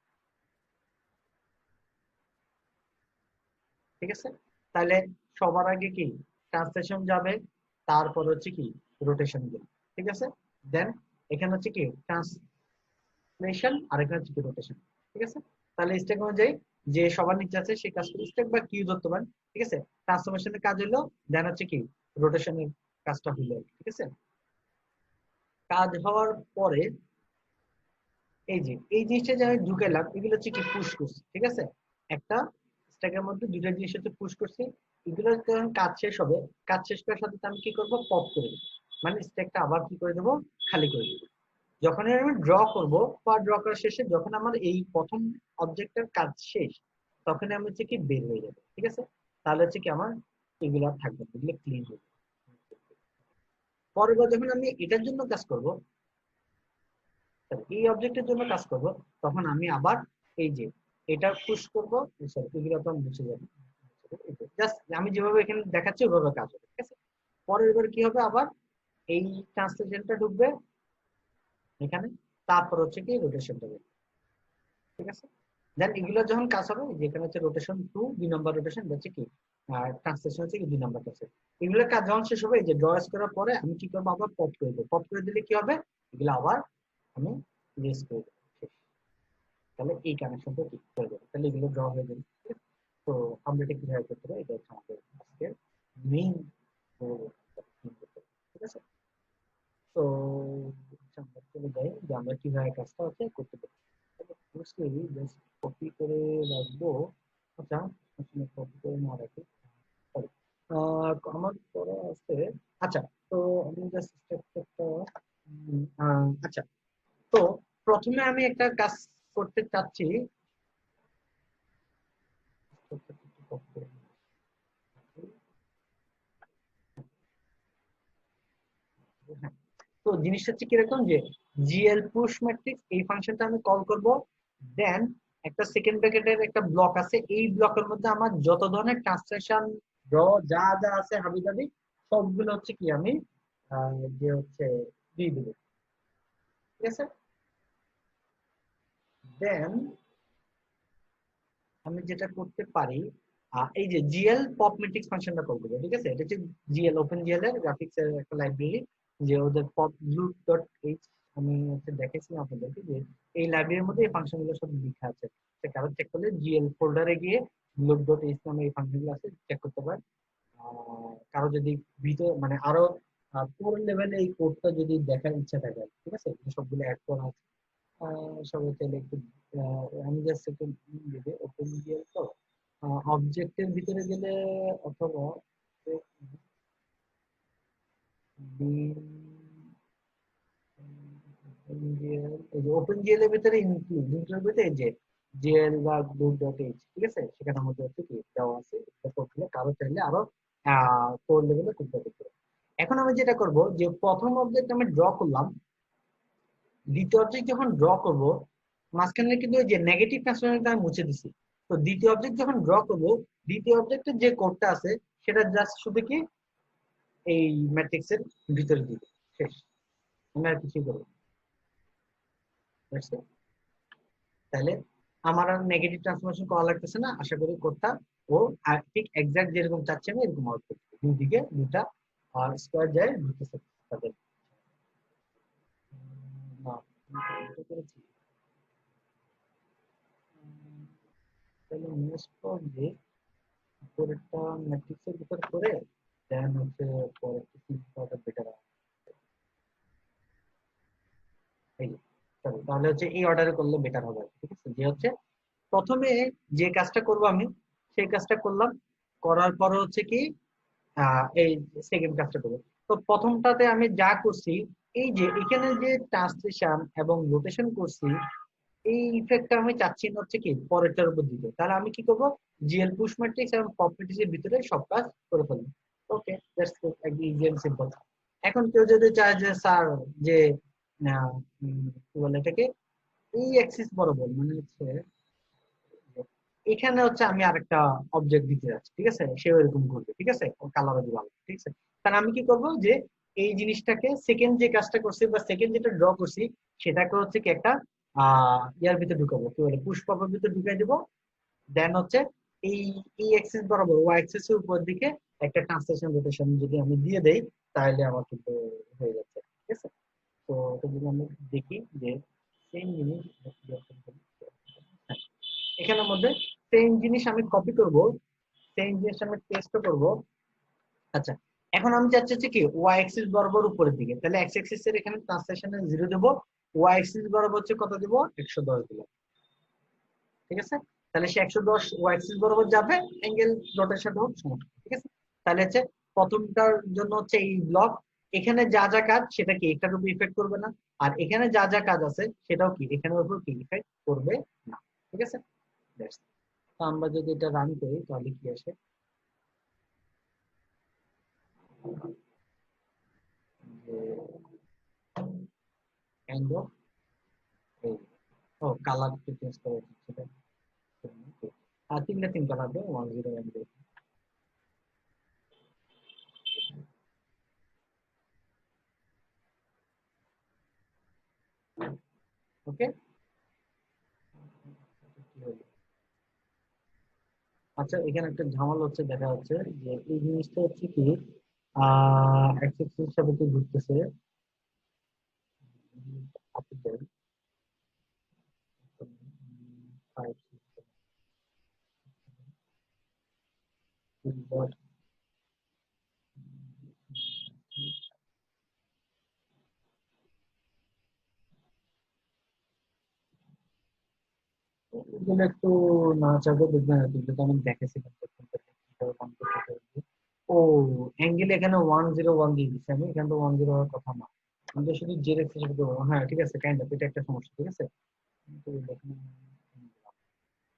ঠিক আছে। তাহলে সবার আগে কি ট্রান্সলেশন যাবে, তারপর হচ্ছে কি রোটেশন যাবে, ঠিক আছে। দেন এখানে হচ্ছে কি ট্রান্সলেশন, আর এখানে হচ্ছে কি রোটেশন, ঠিক আছে। তাহলে স্টেক অনুযায়ী যে সবার নিচে আছে সেই কাজ করে স্টেক বা কিউ ধরতে পারেন, ঠিক আছে। ট্রান্সফরমেশনের কাজ হলো, দেন হচ্ছে কি রোটেশনের কাজটা হইলো, ঠিক আছে। কাজ হওয়ার পরে এই যে এই জিনিসটা যে আমি ঢুকাইলাম, এগুলো হচ্ছে কি পুশ করছি, ঠিক আছে। একটা স্ট্যাকের মধ্যে দুইটা জিনিস হচ্ছে পুশ করছি, এগুলো যখন কাজ শেষ হবে, কাজ শেষ করার সাথে আমি কি করব, পপ করে দেবো, মানে স্ট্যাকটা আবার কি করে দেবো, খালি করে দেবো। যখন আমি ড্র করব বা ড্র করার শেষে যখন আমার এই প্রথম অবজেক্টের কাজ শেষ, তখন আমি হচ্ছে কি বের হয়ে যাবে, ঠিক আছে। তাহলে হচ্ছে কি আমার এগুলো আর থাকবে না, এগুলো ক্লিন হয়ে যাবে। পরের বার যখন আমি এটার জন্য কাজ করব, এই অবজেক্টের জন্য কাজ করব, তখন আমি আবার এই যে এটা পুশ করব, সরি এগুলো তো মুছে যাবে, জাস্ট আমি যেভাবে এখানে দেখাচ্ছি ওইভাবে কাজ হবে, ঠিক আছে। পরের বার কি হবে, আবার এই ট্রান্সলেশনটা ঢুকবে এখানে, তারপর হচ্ছে কি রোটেশনটা হবে, ঠিক আছে। দেন এগুলো যখন কাজ হবে, যেখানে হচ্ছে রোটেশন 2 2 নাম্বার রোটেশন হচ্ছে কি, আর ট্রান্সলেশন হচ্ছে কি 2 নাম্বার কাছে, এগুলো কাজ যখন শেষ হবে, এই যে ড্র করার পরে আমি কি করবো, আবার পপ করে দেবো, পপ করে দিলে কি হবে, এগুলো আবার আমি ইরেজ করে দেবো, তাহলে এই কানেকশনটা ঠিক হয়ে যাবে, তাহলে এগুলো ড্র হয়ে যাবে, ঠিক আছে? তো আমরা এটা কিভাবে করতে পারি, এটা হচ্ছে আমাদের আজকের মেইন, ঠিক আছে। তো আচ্ছা, আমরা চলে যাই যে আমরা কিভাবে কাজটা হচ্ছে করতে পারি। ফার্স্টলি জাস্ট কপি করে রাখবো। আচ্ছা, আসলে কপি করে না রাখি, sorry। আমার করা আছে। আচ্ছা, তো আমি জাস্ট একটা আচ্ছা, তো প্রথমে আমি একটা কাজ করতে চাচ্ছি। হ্যাঁ, তো জিনিসটা হচ্ছে কিরকম যে জিএল পুশ ম্যাট্রিক্স এই ফাংশনটা আমি কল করব, দেন একটা সেকেন্ড ব্র্যাকেটের একটা ব্লক আছে, এই ব্লকের মধ্যে আমার যত ধরনের ট্রান্সলেশন ড্র যা যা আছে হাবিজাবি সবগুলো হচ্ছে কি আমি যে হচ্ছে দিয়ে দিব, ঠিক আছে। দেন আমি যেটা করতে পারি, এই যে জিএল পপ ম্যাট্রিক্স ফাংশনটা কল করবো, ঠিক আছে। এটা হচ্ছে জিএল ওপেন জিএল এর গ্রাফিক্স এর একটা লাইব্রেরি, যে ওদের পপ লুপ ডট এইচ, আমি হচ্ছে দেখেছিলাম আপনাদেরকে যে এই লাইব্রেরির মধ্যে এই ফাংশন গুলো সব লেখা আছে, কারো চেক করলে জিএল ফোল্ডারে গিয়ে লুপ ডট এইচ নামে এই ফাংশন গুলো আছে, চেক করতে পারেন। কারো যদি ভিতর মানে আরো পুরো লেভেলে এই কোডটা যদি দেখার ইচ্ছা থাকে, ঠিক আছে, সবগুলো অ্যাড করা আছে, সবাই চাইলে একটু আমি জাস্ট একটু দিবে ওপেন জিএল, তো অবজেক্টের ভিতরে গেলে অথবা ওপেন জিএল এর ভিতরে ইনক্লুড ভিতরে এই যে জিএল বা গ্রুপ ডট এইচ, ঠিক আছে, সেখানে আমাদের হচ্ছে কি দেওয়া আছে, এটা করলে কারো চাইলে আরো কোর লেভেলে করতে পারবে। এখন আমি যেটা করব যে প্রথম অবজেক্ট আমি ড্র করলাম, দ্বিতীয় অবজেক্ট যখন ড্র করব, মাঝখানে কিন্তু ওই যে নেগেটিভ ট্রান্সফরমেশনটা আমি মুছে দিছি, তো দ্বিতীয় অবজেক্ট যখন ড্র করব, দ্বিতীয় অবজেক্টের যে কোডটা আছে সেটা জাস্ট শুধু কি এই ম্যাট্রিক্স এর ভিতরে দিবে, শেষ, আমি আর কিছুই করবো না। That's it। তাহলে আমার আর নেগেটিভ ট্রান্সফরমেশন করা লাগতেছে না, আশা করি কোডটা ও ঠিক এক্সাক্ট যেরকম চাচ্ছে আমি এরকম আউটপুট দুই দিকে দুটা স্কোয়ার যায় ঢুকতেছে তাদের। না, এটা করেছি। তাহলে নেক্সট করবে পরেরটা ম্যাট্রিক্সের ভিতর করে, দেন হচ্ছে পরেরটা কি করাটা বেটার হয়, এই যে, চলো, তাহলে হচ্ছে এই অর্ডারে করলে বেটার হবে, ঠিক আছে। যে হচ্ছে প্রথমে যে কাজটা করব আমি সেই কাজটা করলাম, করার পর হচ্ছে কি এই সেকেন্ড কাজটা করবো। তো প্রথমটাতে আমি যা করছি, এই যে এখানে যে ট্রান্সলেশন এবং রোটেশন করছি, এই ইফেক্টটা আমি চাচ্ছি না হচ্ছে কি পরেরটার উপর দিতে। তাহলে আমি কি করবো, জিএল পুশ ম্যাট্রিক্স এবং পপ ম্যাট্রিক্সের ভিতরে সব কাজ করে ফেলবো। ওকে, দ্যাটস একদম ইজি এন্ড সিম্পল। এখন কেউ যদি চায় যে স্যার, যে কি বলে এটাকে, এই অ্যাক্সিস বরাবর মানে হচ্ছে এখানে হচ্ছে আমি আরেকটা অবজেক্ট দিতে যাচ্ছি, ঠিক আছে, সে এরকম করবে, ঠিক আছে, কালার দিব, ঠিক আছে। তাহলে আমি কি করব, যে এই জিনিসটাকে সেকেন্ড যে কাজটা করছি বা সেকেন্ড যেটা ড্র করছি, সেটাকে হচ্ছে কি একটা ইয়ার ভিতরে ঢুকাবো, কি বলে পুষ্পকের ভিতরে ঢুকাই দিব। দেন হচ্ছে এই এই অ্যাক্সিস বরাবর ওয়াই অ্যাক্সিস এর উপর দিকে একটা ট্রান্সলেশন রোটেশন যদি আমি দিয়ে দেই, তাহলে আমার কিন্তু হয়ে যাচ্ছে, ঠিক আছে। তো এটা যদি আমরা দেখি যে সেম জিনিস, এখানের মধ্যে সেম জিনিস আমি কপি করব, সেম জিনিস আমি পেস্ট করব। আচ্ছা, এখন আমি চাচ্ছি হচ্ছে কি ওয়াই অ্যাক্সিস বরাবর উপরের দিকে, তাহলে এক্স অ্যাক্সিস এর এখানে ট্রান্সলেশনে 0 দেব, ওয়াই অ্যাক্সিস বরাবর হচ্ছে কত দেব, 110 দিলাম, ঠিক আছে। তাহলে সে 110 ওয়াই অ্যাক্সিস বরাবর যাবে, অ্যাঙ্গেল ডটের সাথে হোক সমস্যা নেই, ঠিক আছে। তাহলে হচ্ছে প্রথমটার জন্য হচ্ছে এই ব্লক, এখানে যা যা কাজ সেটা কি এটার উপর ইফেক্ট করবে না, আর এখানে যা যা কাজ আছে সেটাও কি এখানের উপর কি ইফেক্ট করবে না, ঠিক আছে। That's it. তো আমরা যদি এটা রান করি তাহলে কি আসে, যে কাইন্ড অফ ও কালার চেঞ্জ করা হচ্ছে, আর তিন কালার দেয় 101 দিয়ে। ওকে, আচ্ছা এখানে একটা ঝামেলা হচ্ছে, দেখা যাচ্ছে যে এই জিনিসটা হচ্ছে কি এক্সেস হিসাবে কি ঘুরতেছে, আপনি দেন এগুলো একটু না চাপে দেখবেন, যেটা আমি দেখেছিলাম ও অ্যাঙ্গেল এখানে 101 দিয়ে দিচ্ছি আমি, এখানে তো 10 হওয়ার কথা না, আমাদের শুধু জেড এক্সেস হ্যাঁ ঠিক আছে, কাইন্ড অফ এটা একটা সমস্যা, ঠিক আছে। কিন্তু এখানে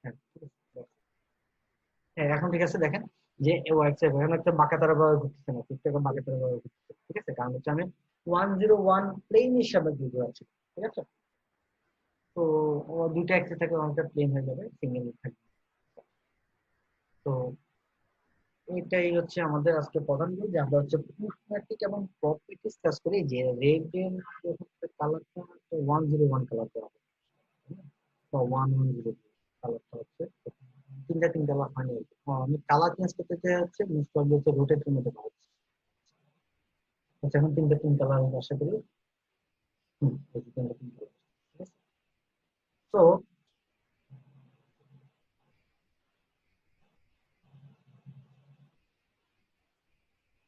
হ্যাঁ ঠিক আছে, হ্যাঁ এখন ঠিক আছে, দেখেন যে ওয়াইস এখানে একটা বাঁকা তারা ভাবে ঘুরতেছে না, ঠিকঠাক বাঁকা তারা ভাবে ঘুরতেছে, ঠিক আছে, কারণ হচ্ছে আমি 101 প্লেন হিসাবে দিয়ে যাচ্ছি, ঠিক আছে। তো ও দুইটা অ্যাক্সিস থাকে, অনেকটা প্লেন হয়ে যাবে, সিঙ্গেল থাকবে। তো এটাই হচ্ছে আমাদের আজকে প্রধান গোল, যে আমরা হচ্ছে পুশম্যাটিক এবং প্রপার্টিস কাজ করি, যে রেড এর কালারটা 101 কালার দেওয়া হবে, বা 110 কালারটা হচ্ছে তিন কালার হয় আর কি। আমি কালার চেঞ্জ করতে চাই হচ্ছে মোস্ট প্রবাবলি হচ্ছে রোটেট মধ্যে পাওয়া যাচ্ছে। আচ্ছা এখন তিন কালার আশা করি, এই যে তিন কালার, ঠিক আছে। তো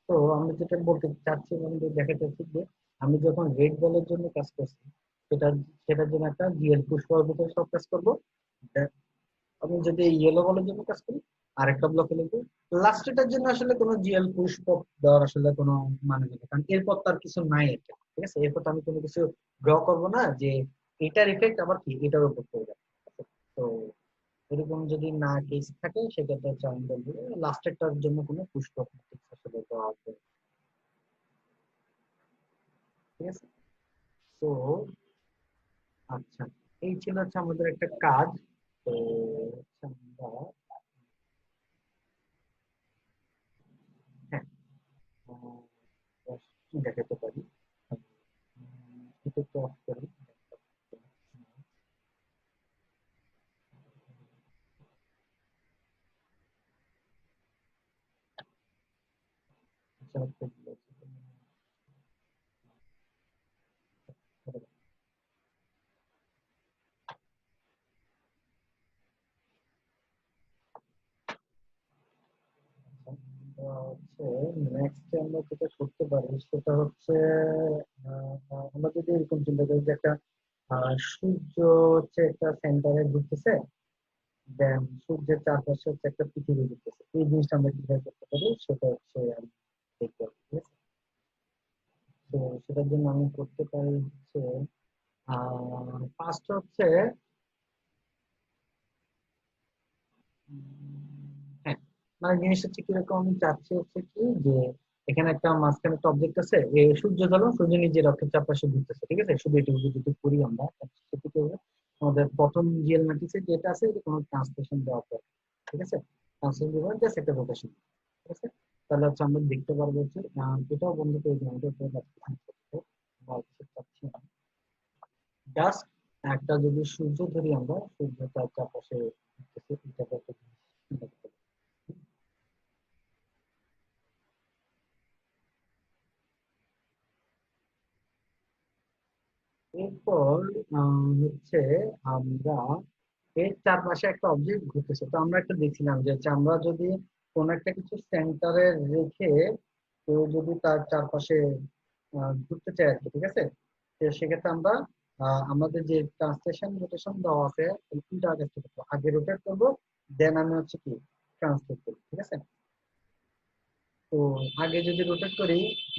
তো আমি যেটা বলতে চাচ্ছি এবং দেখা যাচ্ছে যে আমি যখন রেড বলের জন্য কাজ করছি, সেটা সেটার জন্য একটা জিএল পুশ করার ভিতরে সব কাজ করবো। আমি যদি ইয়েলো বলের জন্য কাজ করি, আরেকটা ব্লকে লিখবো। লাস্টেটার জন্য আসলে কোনো জিএল পুশ পপ দেওয়ার আসলে কোনো মানে নেই, কারণ এরপর তার কিছু নাই একটা, ঠিক আছে। এরপর তো আমি কোনো কিছু ড্র করবো না যে এটার ইফেক্ট আবার কি এটার উপর পড়বে, ঠিক আছে? তো এরকম যদি না কেস থাকে, সেক্ষেত্রে হচ্ছে আমি বলবো লাস্টেরটার জন্য কোনো পুশ পপ আসলে দেওয়া হবে, ঠিক আছে। তো আচ্ছা, এই ছিল হচ্ছে আমাদের একটা কাজ। তো হচ্ছে আমরা, হ্যাঁ, কি দেখাতে পারি, এটা একটু অফ করি। হচ্ছে নেক্সট আমরা যেটা করতে পারি সেটা হচ্ছে আমরা যদি এরকম চিন্তা করি যে একটা সূর্য হচ্ছে একটা সেন্টারে ঘুরতেছে, দেন সূর্যের চারপাশে হচ্ছে একটা পৃথিবী ঘুরতেছে, এই জিনিসটা আমরা কিভাবে করতে পারি সেটা হচ্ছে দেখতে হবে, ঠিক আছে? তো সেটার জন্য আমি করতে পারি হচ্ছে ফার্স্ট হচ্ছে হ্যাঁ, মানে জিনিসটা হচ্ছে কিরকম আমি চাচ্ছি হচ্ছে কি যে এখানে একটা মাঝখানে একটা অবজেক্ট আছে, সূর্য ধরো, সূর্য নিজের অক্ষের চারপাশে ঘুরতেছে, ঠিক আছে? শুধু এটুকু যদি করি আমরা, সেটা কি হবে? আমাদের প্রথম জিএল ম্যাট্রিক্সে যেটা আছে এটা কোনো ট্রান্সলেশন দেওয়া হবে, ঠিক আছে? ট্রান্সলেশন দেওয়া জাস্ট একটা রোটেশন, ঠিক আছে? তাহলে হচ্ছে আমরা দেখতে পারবো যে এটাও বন্ধ করে দিলাম, এটা চাচ্ছি না। জাস্ট একটা যদি সূর্য ধরি আমরা, সূর্য তার চারপাশে ঘুরতেছে, এটাকে একটা জিনিস দেখতে পাবো। এরপর হচ্ছে আমরা এর চারপাশে একটা অবজেক্ট ঘুরতেছে, তো আমরা একটা দেখছিলাম যে হচ্ছে আমরা যদি কোন একটা কিছু সেন্টারে রেখে কেউ যদি তার চারপাশে ঘুরতে চাই আর কি, ঠিক আছে? তো সেক্ষেত্রে আমরা আমাদের যে ট্রান্সলেশন রোটেশন দেওয়া আছে উল্টা আগে করবো, আগে রোটেট করবো, দেন আমি হচ্ছে কি ট্রান্সলেট করবো, ঠিক আছে? তো আগে যদি রোটেট করি,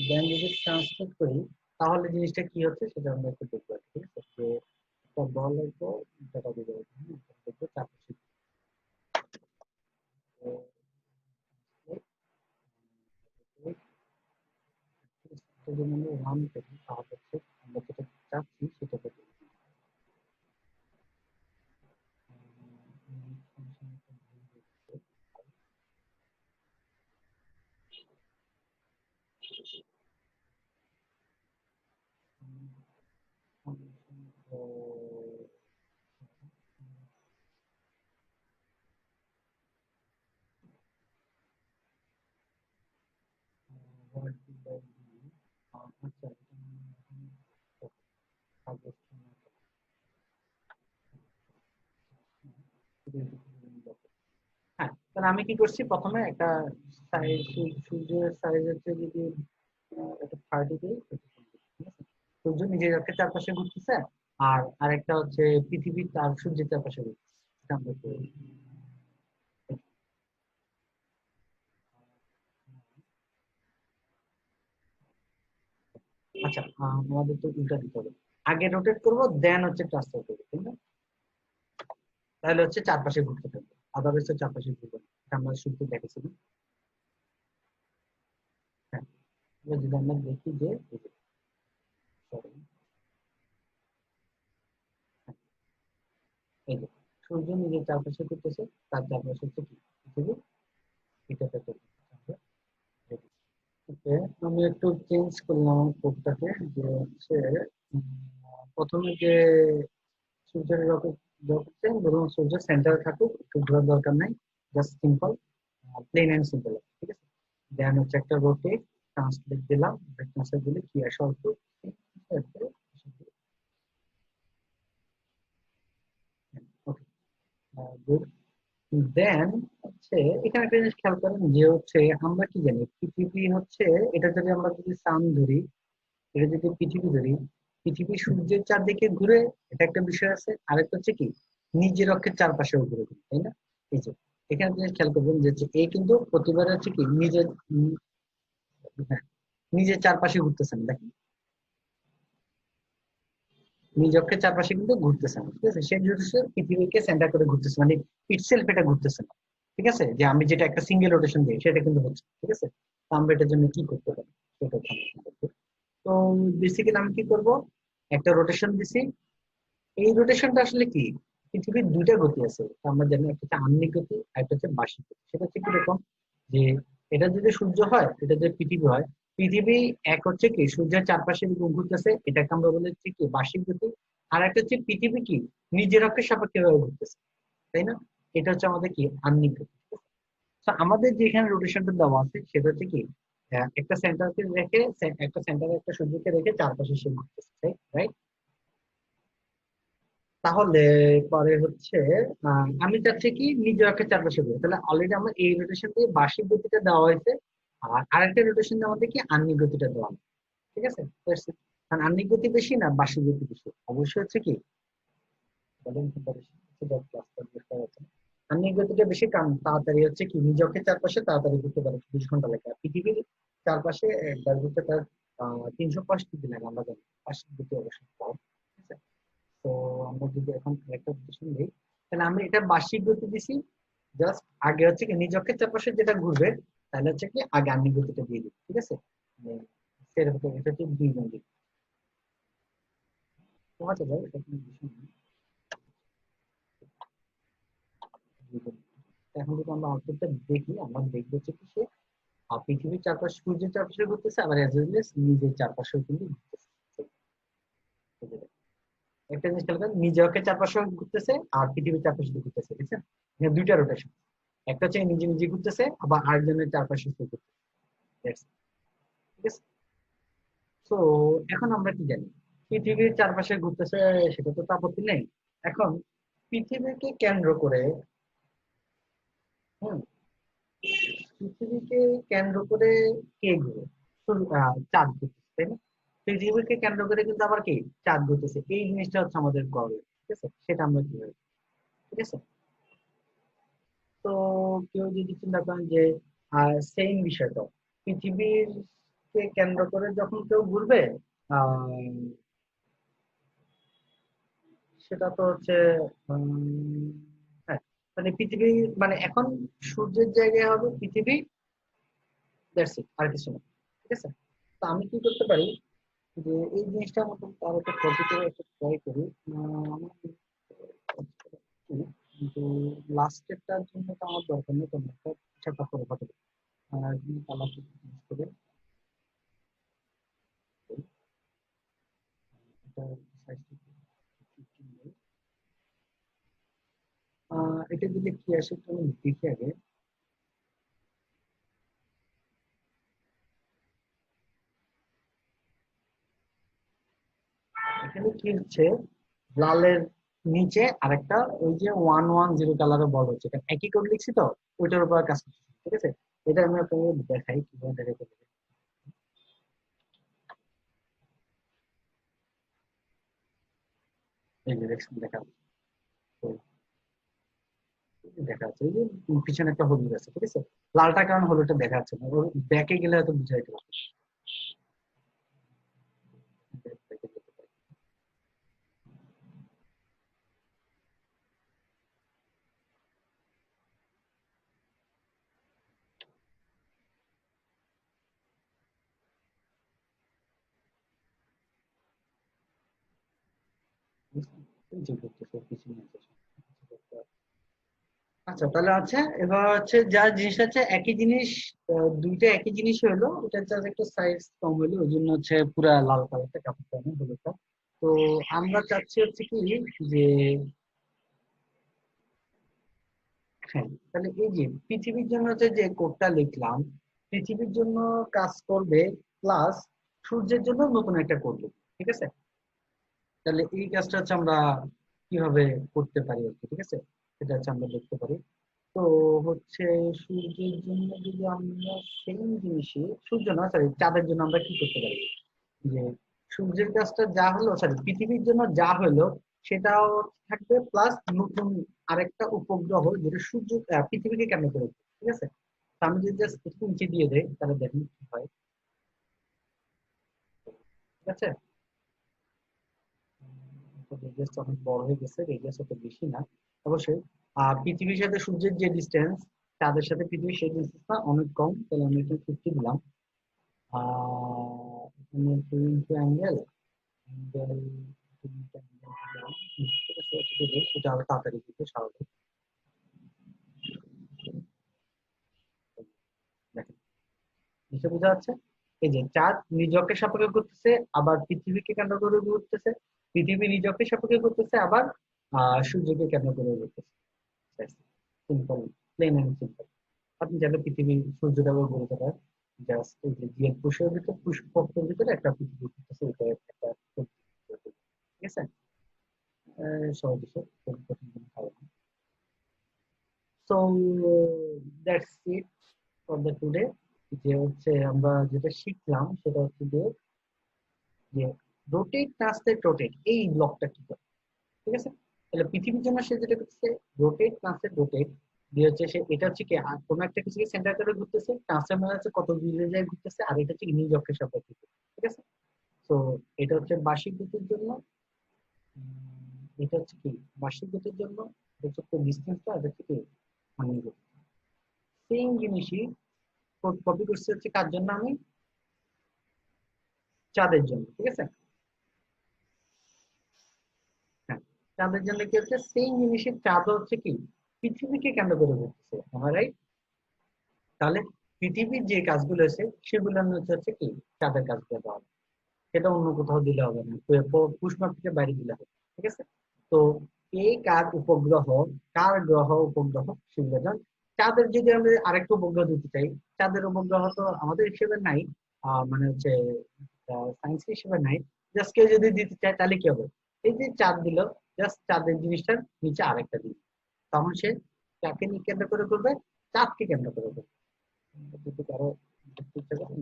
দেন যদি ট্রান্সলেট করি, তাহলে জিনিসটা কি হচ্ছে সেটা আমরা একটু দেখবো, ঠিক আছে? যে একটা বল হয়তো যেটা দিতে হবে, দেখবো চারপাশে যদি আমরা রান করি তাহলে হচ্ছে আমরা যেটা চাচ্ছি সেটা পেতে আচ্ছা, হ্যাঁ, তাহলে আমি কি করছি, প্রথমে একটা সাইজ, সূর্যের সাইজ হচ্ছে যদি একটা 30 দিই, ঠিক আছে? সূর্য নিজের একটা চারপাশে ঘুরতেছে, আর আরেকটা হচ্ছে পৃথিবী তার সূর্যের চারপাশে ঘুরতেছে, এটা আমরা করি। আচ্ছা, আমাদের তো উল্টা দিতে হবে, আগে রোটেট করবো দেন হচ্ছে ট্রান্সফার করবো, তাই না? তাহলে হচ্ছে চারপাশে ঘুরতে থাকবে, আদারওয়াইজ তো চারপাশে ঘুরবে না, এটা আমরা শুরুতে দেখেছিলাম। হ্যাঁ, এবার যদি আমরা দেখি যে এই যে, sorry, হ্যাঁ, এই যে সূর্য নিজের চারপাশে ঘুরতেছে, তার চারপাশে হচ্ছে কি পৃথিবী, এটা একটা ওকে। আমি একটু চেঞ্জ করলাম কোডটাকে, যে হচ্ছে উম, প্রথমে যে সূর্যের রকেট রকেটে ধরুন সূর্য সেন্টারে থাকুক, একটু ঘোরার দরকার নাই, just simple, plain and simple, ঠিক আছে? দেন হচ্ছে একটা রোটেট, ট্রান্সলেট দিলাম, ট্রান্সলেট দিলে কি আসে অল্প, ওকে, গুড। দেন হচ্ছে এখানে একটা জিনিস খেয়াল করেন যে হচ্ছে আমরা কি জানি পৃথিবী হচ্ছে, এটা যদি আমরা যদি সান ধরি, এটা যদি পৃথিবী ধরি, পৃথিবী সূর্যের চারদিকে ঘুরে, এটা একটা বিষয় আছে, আরেকটা হচ্ছে কি নিজের অক্ষের চারপাশেও ঘুরে ঘুরে, তাই না? এই যে এখানে আপনি খেয়াল করবেন যে হচ্ছে এ কিন্তু প্রতিবারে হচ্ছে কি নিজের হ্যাঁ, নিজের চারপাশে ঘুরতেছেন, দেখেন নিজ অক্ষের চারপাশে কিন্তু ঘুরতেছে না, ঠিক আছে? সে হচ্ছে পৃথিবীকে সেন্টার করে ঘুরতেছে, মানে ইটসেলফ এটা ঘুরতেছে না, ঠিক আছে? যে আমি যেটা একটা সিঙ্গেল রোটেশন দিই সেটা কিন্তু হচ্ছে, ঠিক আছে? তো আমরা এটার জন্য কি করতে পারি সেটা হচ্ছে আমরা চিন্তা করবো। তো বেসিক্যালি আমি কি করব, একটা রোটেশন দিছি, এই রোটেশনটা আসলে কি, পৃথিবীর দুইটা গতি আছে, তো আমরা জানি, একটা হচ্ছে আহ্নিক গতি আর একটা হচ্ছে বার্ষিক গতি। সেটা হচ্ছে কিরকম, যে এটা যদি সূর্য হয়, এটা যদি পৃথিবী হয়, পৃথিবী এক হচ্ছে কি সূর্যের চারপাশে ঘুরতেছে, এটাকে আমরা বলে হচ্ছে কি বার্ষিক গতি, আর একটা হচ্ছে পৃথিবী কি নিজের অক্ষের সাপেক্ষে ভাবে ঘুরতেছে, তাই না? এটা হচ্ছে আমাদের কি আহ্নিক গতি। তো আমাদের যেখানে রোটেশনটা দেওয়া আছে সেটা হচ্ছে কি একটা সেন্টারকে রেখে, একটা সেন্টারে একটা সূর্যকে রেখে চারপাশে সে ঘুরতেছে, রাইট? তাহলে পরে হচ্ছে আমি চাচ্ছি কি নিজের অক্ষের চারপাশে ঘুরে, তাহলে অলরেডি আমার এই রোটেশন দিয়ে বার্ষিক গতিটা দেওয়া হয়েছে, আর আরেকটা রোটেশন দেওয়া মধ্যে কি আহ্নিক গতিটা দেওয়া হয়েছে, ঠিক আছে? That's it। কারণ আহ্নিক গতি বেশি না বার্ষিক গতি বেশি, অবশ্যই হচ্ছে কি বলেন কোনটা বেশি, সেটা ক্লাসটা বুঝতে পারছেন। আহ্নিক গতিটা বেশি, কারণ তাড়াতাড়ি হচ্ছে কি নিজ অক্ষের চারপাশে তাড়াতাড়ি ঘুরতে পারে, 20 ঘন্টা লাগে। আর পৃথিবীর চারপাশে একবার হচ্ছে তার 365 লাগে আমরা জানি, পাশের দিকে অবশ্যই পাও। ঠিক আছে, তো আমরা যদি এখন একটা রোটেশন দিই, তাহলে আমরা এটা বার্ষিক গতি দিছি। জাস্ট আগে হচ্ছে কি নিজ অক্ষের চারপাশে যেটা ঘুরবে, তাহলে হচ্ছে কি আগে আমি গতিটা দিয়ে দিই। ঠিক আছে, মানে সেরকম এটা হচ্ছে 2 গুণ দিই। ঠিক আছে ভাই, এটা কোনো বিষয় না। 2 গুণ। এখন যদি আমরা আউটপুটটা দেখি, আমরা দেখবো হচ্ছে কি সে পৃথিবীর চারপাশে সূর্যের চারপাশে ঘুরতেছে, আবার অ্যাজ ওয়েল এজ নিজের চারপাশেও কিন্তু ঘুরতেছে। একটা জিনিস খেয়াল করেন, নিজে অক্ষের চারপাশে ঘুরতেছে আর পৃথিবীর চারপাশে ঘুরতেছে, ঠিক আছে? এখানে দুইটা রোটেশন, একটা হচ্ছে নিজে নিজে ঘুরতেছে, আবার আরেকজনের চারপাশে ঘুরতেছে। That's it, ঠিক আছে? তো এখন আমরা কি জানি, পৃথিবীর চারপাশে ঘুরতেছে, সেটা তো আপত্তি নেই। এখন পৃথিবীকে কেন্দ্র করে, হুম, পৃথিবীকে কেন্দ্র করে কে ঘুরে? চাঁদ ঘুরতেছে, তাই না? পৃথিবীকে কেন্দ্র করে কিন্তু আবার কি চাঁদ ঘুরতেছে, এই জিনিসটা হচ্ছে আমাদের গর্ব। ঠিক আছে, সেটা আমরা কিভাবে, ঠিক আছে? তো কেউ যদি চিন্তা করেন যে সেম বিষয়টা, পৃথিবীর কে কেন্দ্র করে যখন কেউ ঘুরবে, আহ, সেটা তো হচ্ছে উম, হ্যাঁ, মানে পৃথিবী, মানে এখন সূর্যের জায়গায় হবে পৃথিবী, দ্যাটস ইট, আর কিছু না। ঠিক আছে, তো আমি কি করতে পারি, যে এই জিনিসটা মতো তার একটা পজিটিভ একটা ট্রাই করি। আমার কিন্তু লাস্টেরটার জন্য তো আমার দরকার নেই, কোনো একটা সেটা করে হতে পারে। কালার করে এটা size টা 15 দেই। এটা দিলে কি আসে একটু আমি দেখি আগে। এখানে কি হচ্ছে, লালের নিচে আরেকটা ওই যে 110 কালারের বল হচ্ছে, এটা একই কোড লিখছি তো, ওইটার উপর কাজ করছি। ঠিক আছে, এটা আমি আপনাকে দেখাই কিভাবে দেখাতে পারি। এই যে দেখছেন, দেখা তো, দেখা যাচ্ছে এই যে পিছনে একটা হলুদ আছে। ঠিক আছে, লালটা কারণ হলুদটা দেখা যাচ্ছে না, ওর ব্যাকে গেলে হয়তো বুঝাইতে পারবো। যে করতেছে পিছনে আছে। আচ্ছা, তাহলে আছে, এবার হচ্ছে যা জিনিস আছে একই জিনিস, দুইটা একই জিনিস হলো, এটা জাস্ট একটা সাইজ কম হলো, ওই জন্য হচ্ছে পুরা লাল কালারটা কাপড়টা আমি হলুদটা। তো আমরা চাচ্ছি হচ্ছে কি, যে হ্যাঁ, তাহলে এই যে পৃথিবীর জন্য যে কোডটা লিখলাম, পৃথিবীর জন্য কাজ করবে, প্লাস সূর্যের জন্য নতুন একটা কোড লিখবো। ঠিক আছে, তাহলে এই কাজটা হচ্ছে আমরা কিভাবে করতে পারি আর কি। ঠিক আছে, সেটা হচ্ছে আমরা দেখতে পারি। তো হচ্ছে সূর্যের জন্য যদি আমরা সেম জিনিসই, সূর্য না সরি চাঁদের জন্য আমরা কি করতে পারি, যে সূর্যের কাজটা যা হলো, সরি পৃথিবীর জন্য যা হলো সেটাও থাকবে, প্লাস নতুন আরেকটা উপগ্রহ যেটা সূর্য পৃথিবীকে কেন্দ্র করে। ঠিক আছে, তো আমি যদি জাস্ট একটু নিচে দিয়ে দেই, তাহলে দেখুন কি হয়। ঠিক আছে, রেডিয়াস অনেক বড় হয়ে গেছে, রেডিয়াস অত বেশি না অবশ্যই। পৃথিবীর সাথে সূর্যের যে ডিস্টেন্স, তাদের সাথে পৃথিবীর সেই ডিস্টেন্সটা অনেক কম, তাহলে আমি এখানে 50 দিলাম। এখানে ইনটু অ্যাঙ্গেল, অ্যাঙ্গেল ঠিক আছে, এটা দিলে সেটা আরো তাড়াতাড়ি দিতে স্বাভাবিক। দেখেন, নিচে বোঝা যাচ্ছে, এই যে চাঁদ নিজ অক্ষের সাপেক্ষে ঘুরতেছে, আবার পৃথিবীকে কেন্দ্র করে ঘুরতেছে, পৃথিবী নিজ অক্ষের সাপেক্ষে ঘুরতেছে, আবার সূর্যকে কেন্দ্র করে ঘুরতেছে। Simple, plain and simple. আপনি চাইলে পৃথিবী সূর্যটাকে বলতে পারেন, জাস্ট এই যে জিএল কোষের ভিতরে, পুষ্পকের ভিতরে একটা পৃথিবী ঘুরতেছে, এটা একটা ঠিক আছে, সহজ বিষয়, খুব কঠিন কোনো কাজ না। So that's it for the today. যে হচ্ছে আমরা যেটা শিখলাম সেটা হচ্ছে যে রোটেট ট্রান্সলেট রোটেট, এই ব্লকটা কি করে। ঠিক আছে, তাহলে পৃথিবীর জন্য সে যেটা করছে রোটেট ট্রান্সলেট রোটেট, দিয়ে হচ্ছে সে এটা হচ্ছে কি কোনো একটা কিছুকে সেন্টার করে ঘুরতেছে, ট্রান্সফার মানে হচ্ছে কত দূরে যায় ঘুরতেছে, আর এটা হচ্ছে কি নিজ অক্ষের সাপেক্ষে, ঠিক আছে। তো এটা হচ্ছে বার্ষিক গতির জন্য, এটা হচ্ছে কি বার্ষিক গতির জন্য, এটা হচ্ছে ডিসটেন্সটা, এটা হচ্ছে কি মানে সেম জিনিসই কপি করছে হচ্ছে কার জন্য, আমি চাঁদের জন্য, ঠিক আছে। হ্যাঁ, চাঁদের জন্য কি হচ্ছে সেম জিনিসের, চাঁদ হচ্ছে কি পৃথিবীকে কেন্দ্র করে ঘুরতেছে, রাইট। তাহলে পৃথিবীর যে কাজগুলো আছে সেগুলো হচ্ছে কি চাঁদের কাজগুলো দেওয়া হবে। সেটা অন্য কোথাও দিলে হবে না, পুষ্পাক্ষের বাইরে দিলে হবে, ঠিক আছে। তো এই কার উপগ্রহ, কার গ্রহ উপগ্রহ সেগুলো যেমন চাঁদের যদি আমরা আরেকটা উপগ্রহ দিতে চাই, চাঁদের উপগ্রহ তো আমাদের হিসেবে নাই, মানে হচ্ছে সায়েন্স হিসেবে নাই। জাস্ট কেউ যদি দিতে চায় তাহলে কি হবে, এই যে চাঁদ দিল, জাস্ট চাঁদের জিনিসটার নিচে আরেকটা দিল, তখন সে চাঁদকে নিয়ে কেন্দ্র করে করবে, চাঁদকে কেন্দ্র করে করবে। যদি কারো দেখতে ইচ্ছা করে,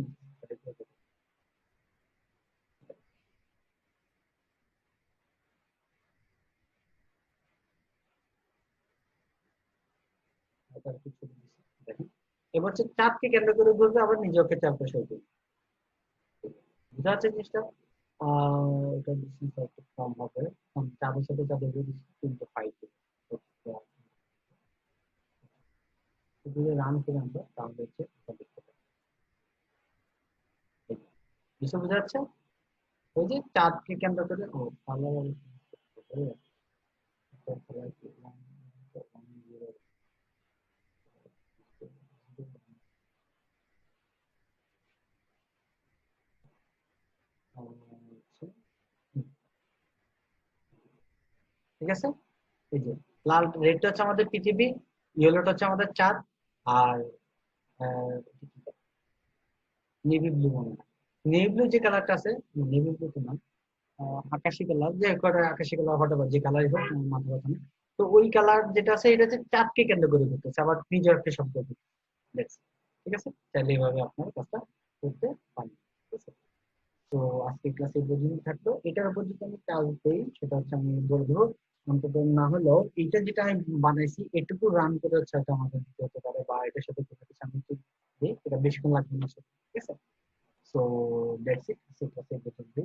এটা একটু ছবি দিচ্ছি, দেখেন। এবার হচ্ছে চাঁদকে কেন্দ্র করে ঘুরবে, আবার নিজেকে চাপ বসে করবে, বুঝা যাচ্ছে জিনিসটা। এটা ডিসটেন্স একটু কম হবে, কারণ চাঁদের সাথে চাঁদের ডিসটেন্স কিন্তু 5, যদি রান করে আমরা তাহলে হচ্ছে এটা দেখতে পাবো। বিষয় বোঝা যাচ্ছে, ওই যে চাঁদকে কেন্দ্র করে ও কালার, ঠিক আছে। এই যে লাল রেডটা হচ্ছে আমাদের পৃথিবী, ইয়েলোটা হচ্ছে আমাদের চাঁদ, আর নেভি ব্লু মনে হয়, নেভি ব্লু যে কালারটা আছে, নেভি ব্লু তো না, আকাশি কালার, যে কটা আকাশি কালার হতে যে কালারই হোক, মাথা ব্যথা নেই। তো ওই কালার যেটা আছে এটা হচ্ছে চাঁদকে কেন্দ্র করে করতেছে, আবার নিজের একটা শব্দ দেখছে, ঠিক আছে। চাইলে এইভাবে আপনার কাজটা করতে পারেন, ঠিক আছে। তো আজকে ক্লাসে এই পর্যন্ত থাকলো, এটার উপর যদি আমি কাজ দিই সেটা হচ্ছে আমি বলবো, অন্তত না হলেও এইটা যেটা আমি বানাইছি এটুকু রান করে হচ্ছে হয়তো আমাদের দিতে হতে পারে, বা এটার সাথে কোনো কিছু আমি একটু দিই, এটা বেশিক্ষণ লাগবে না, ঠিক আছে। সো দ্যাটস ইট, ক্লাসে এই পর্যন্তই।